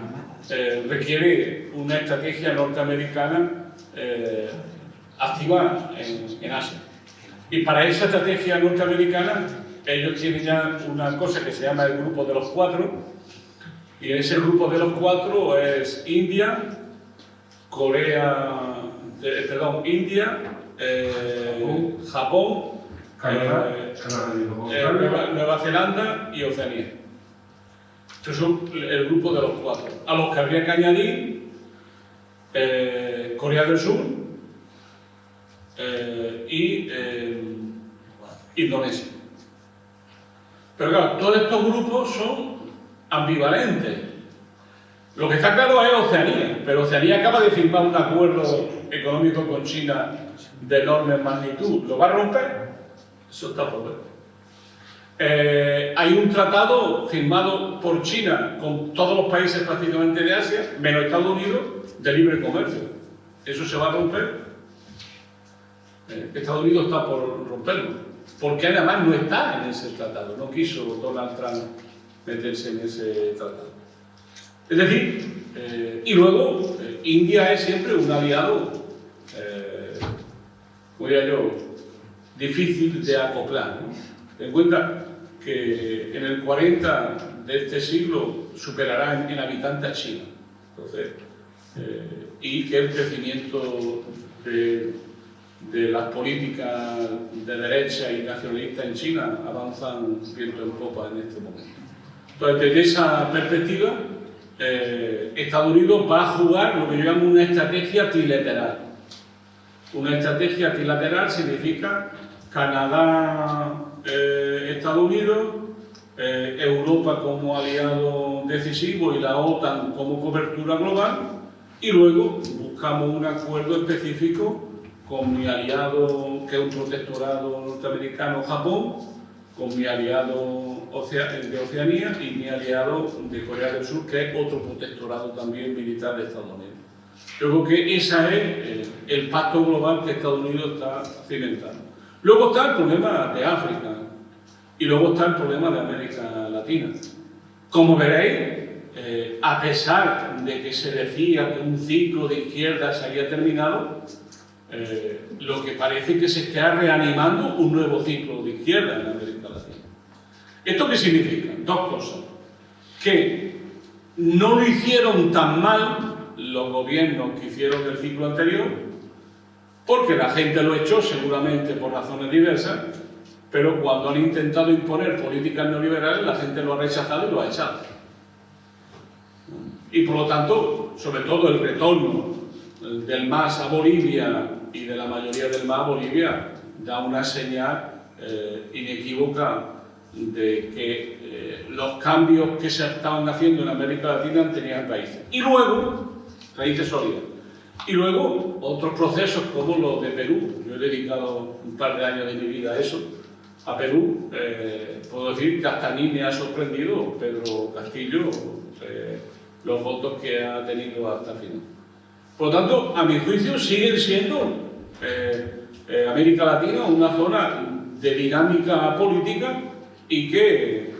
requiere una estrategia norteamericana activa en Asia. Y para esa estrategia norteamericana ellos tienen ya una cosa que se llama el Grupo de los Cuatro, y ese Grupo de los Cuatro es India, Japón, Nueva Zelanda y Oceanía. Estos son el Grupo de los Cuatro, a los que habría que añadir Corea del Sur y Indonesia. Pero claro, todos estos grupos son ambivalentes. Lo que está claro es Oceanía, pero Oceanía acaba de firmar un acuerdo económico con China de enorme magnitud. ¿Lo va a romper? Eso está por ver. Hay un tratado firmado por China con todos los países prácticamente de Asia, menos Estados Unidos, de libre comercio. ¿Eso se va a romper? Estados Unidos está por romperlo, porque además no está en ese tratado, no quiso Donald Trump meterse en ese tratado. Es decir, y luego India es siempre un aliado, como diría yo, difícil de acoplar, ¿no? Ten en cuenta que en el 40 de este siglo superará en habitantes a China. Entonces, y que el crecimiento de las políticas de derecha y nacionalistas en China avanzan viento en popa en este momento. Entonces, desde esa perspectiva, Estados Unidos va a jugar lo que yo llamo una estrategia trilateral. Una estrategia trilateral significa Canadá, Estados Unidos, Europa como aliado decisivo y la OTAN como cobertura global, y luego buscamos un acuerdo específico con mi aliado, que es un protectorado norteamericano, Japón, con mi aliado de Oceanía y mi aliado de Corea del Sur, que es otro protectorado también militar de Estados Unidos. Yo creo que ese es el pacto global que Estados Unidos está cimentando. Luego está el problema de África y luego está el problema de América Latina. Como veréis, a pesar de que se decía que un ciclo de izquierda se había terminado, lo que parece que se está reanimando un nuevo ciclo de izquierda en América Latina. ¿Esto qué significa? Dos cosas. Que no lo hicieron tan mal los gobiernos que hicieron el ciclo anterior, porque la gente lo echó seguramente por razones diversas, pero cuando han intentado imponer políticas neoliberales, la gente lo ha rechazado y lo ha echado. Y por lo tanto, sobre todo el retorno del MAS a Bolivia y de la mayoría del MAS a Bolivia da una señal inequívoca de que los cambios que se estaban haciendo en América Latina tenían raíces. Y luego, raíces sólidas. Y luego, otros procesos como los de Perú. Yo he dedicado un par de años de mi vida a eso. a Perú, puedo decir que hasta a mí me ha sorprendido Pedro Castillo los votos que ha tenido hasta el final. Por lo tanto, a mi juicio, siguen siendo América Latina una zona de dinámica política y que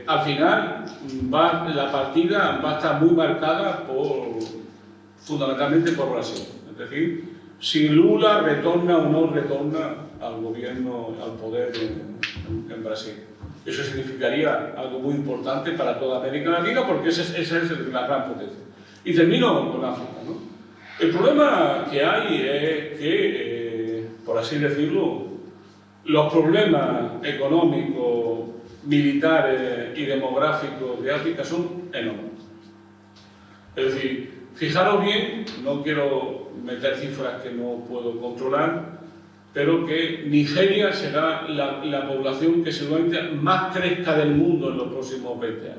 al final la partida va a estar muy marcada fundamentalmente por Brasil. Es decir, si Lula retorna o no retorna al gobierno, al poder en Brasil. Eso significaría algo muy importante para toda América Latina porque esa es la gran potencia. Y termino con África, ¿no? El problema que hay es que, por así decirlo, los problemas económicos, militares y demográficos de África son enormes. Es decir, fijaros bien, no quiero meter cifras que no puedo controlar, pero que Nigeria será la población que seguramente más crezca del mundo en los próximos 20 años.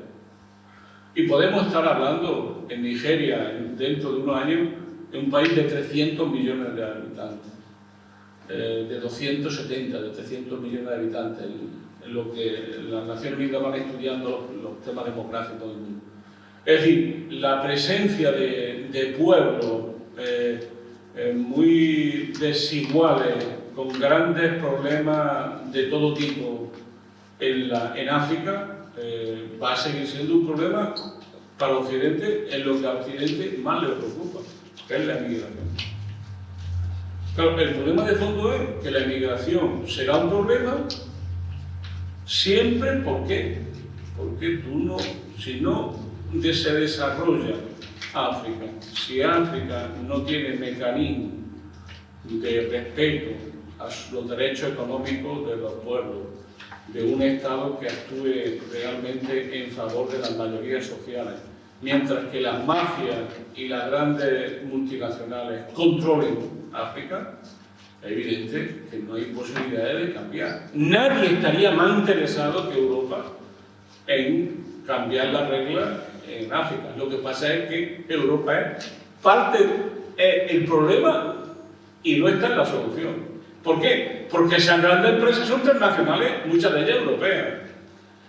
Y podemos estar hablando en Nigeria, dentro de unos años, de un país de 300 millones de habitantes, de 270, de 300 millones de habitantes, en lo que las Naciones Unidas van estudiando los temas demográficos del mundo. Es decir, la presencia de pueblos muy desiguales, con grandes problemas de todo tipo en África, va a seguir siendo un problema para Occidente, en lo que a Occidente más le preocupa, que es la emigración. Claro, el problema de fondo es que la emigración será un problema siempre. ¿Por qué? Porque si no se desarrolla África, si África no tiene mecanismos de respeto a los derechos económicos de los pueblos, de un Estado que actúe realmente en favor de las mayorías sociales, mientras que las mafias y las grandes multinacionales controlen África, es evidente que no hay posibilidades de cambiar. Nadie estaría más interesado que Europa en cambiar las reglas en África. Lo que pasa es que Europa es parte del problema y no está en la solución. ¿Por qué? Porque esas grandes empresas son transnacionales, muchas de ellas europeas,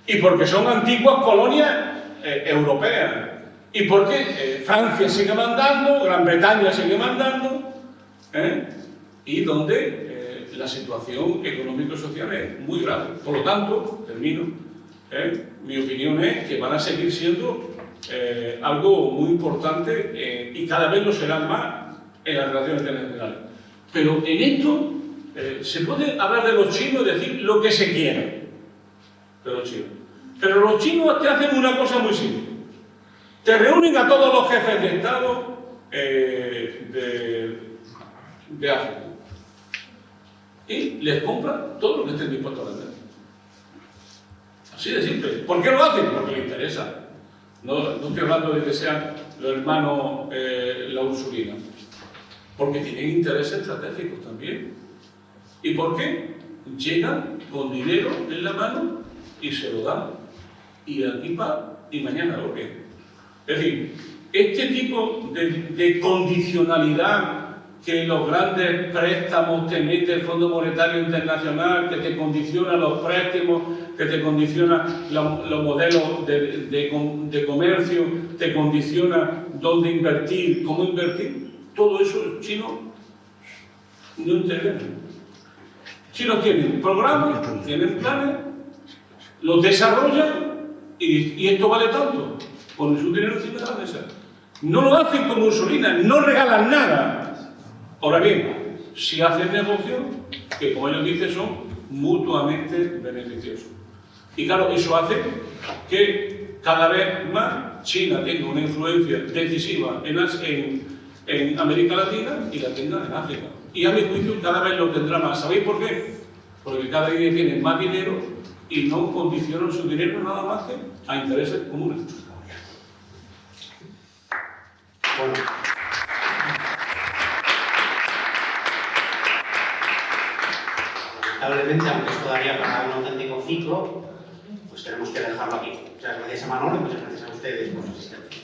y porque son antiguas colonias europeas, y porque Francia sigue mandando, Gran Bretaña sigue mandando, y donde la situación económico-social es muy grave. Por lo tanto, termino, mi opinión es que van a seguir siendo algo muy importante y cada vez lo serán más en las relaciones internacionales. Pero en esto se puede hablar de los chinos y decir lo que se quiera de los chinos. Pero los chinos te hacen una cosa muy simple. Te reúnen a todos los jefes de Estado de África y les compran todo lo que estén dispuestos a vender. Así de simple. ¿Por qué lo hacen? Porque les interesa. No estoy hablando de que sean los hermanos la Ursulina. Porque tienen intereses estratégicos también. ¿Y por qué? Llegan con dinero en la mano y se lo dan. Y de aquí para y mañana lo que. Es decir, este tipo de condicionalidad que los grandes préstamos te mete el Fondo Monetario Internacional, que te condiciona los préstamos, que te condiciona los modelos de comercio, te condiciona dónde invertir, cómo invertir, todo eso los chinos no intervienen. Chinos tienen programas, tienen planes, los desarrollan y esto vale tanto. Ponen su dinero encima de la mesa. No lo hacen con Ursulina, no regalan nada. Ahora bien, si hacen negocios que, como ellos dicen, son mutuamente beneficiosos. Y claro, eso hace que cada vez más China tenga una influencia decisiva en América Latina y la tenga en África. Y a mi juicio cada vez lo tendrá más. ¿Sabéis por qué? Porque cada día tienen más dinero y no condicionan su dinero nada más que a intereses comunes. Bueno. Lamentablemente, aunque esto daría para un auténtico ciclo, pues tenemos que dejarlo aquí. Muchas gracias a Manolo y muchas gracias a ustedes por su asistencia.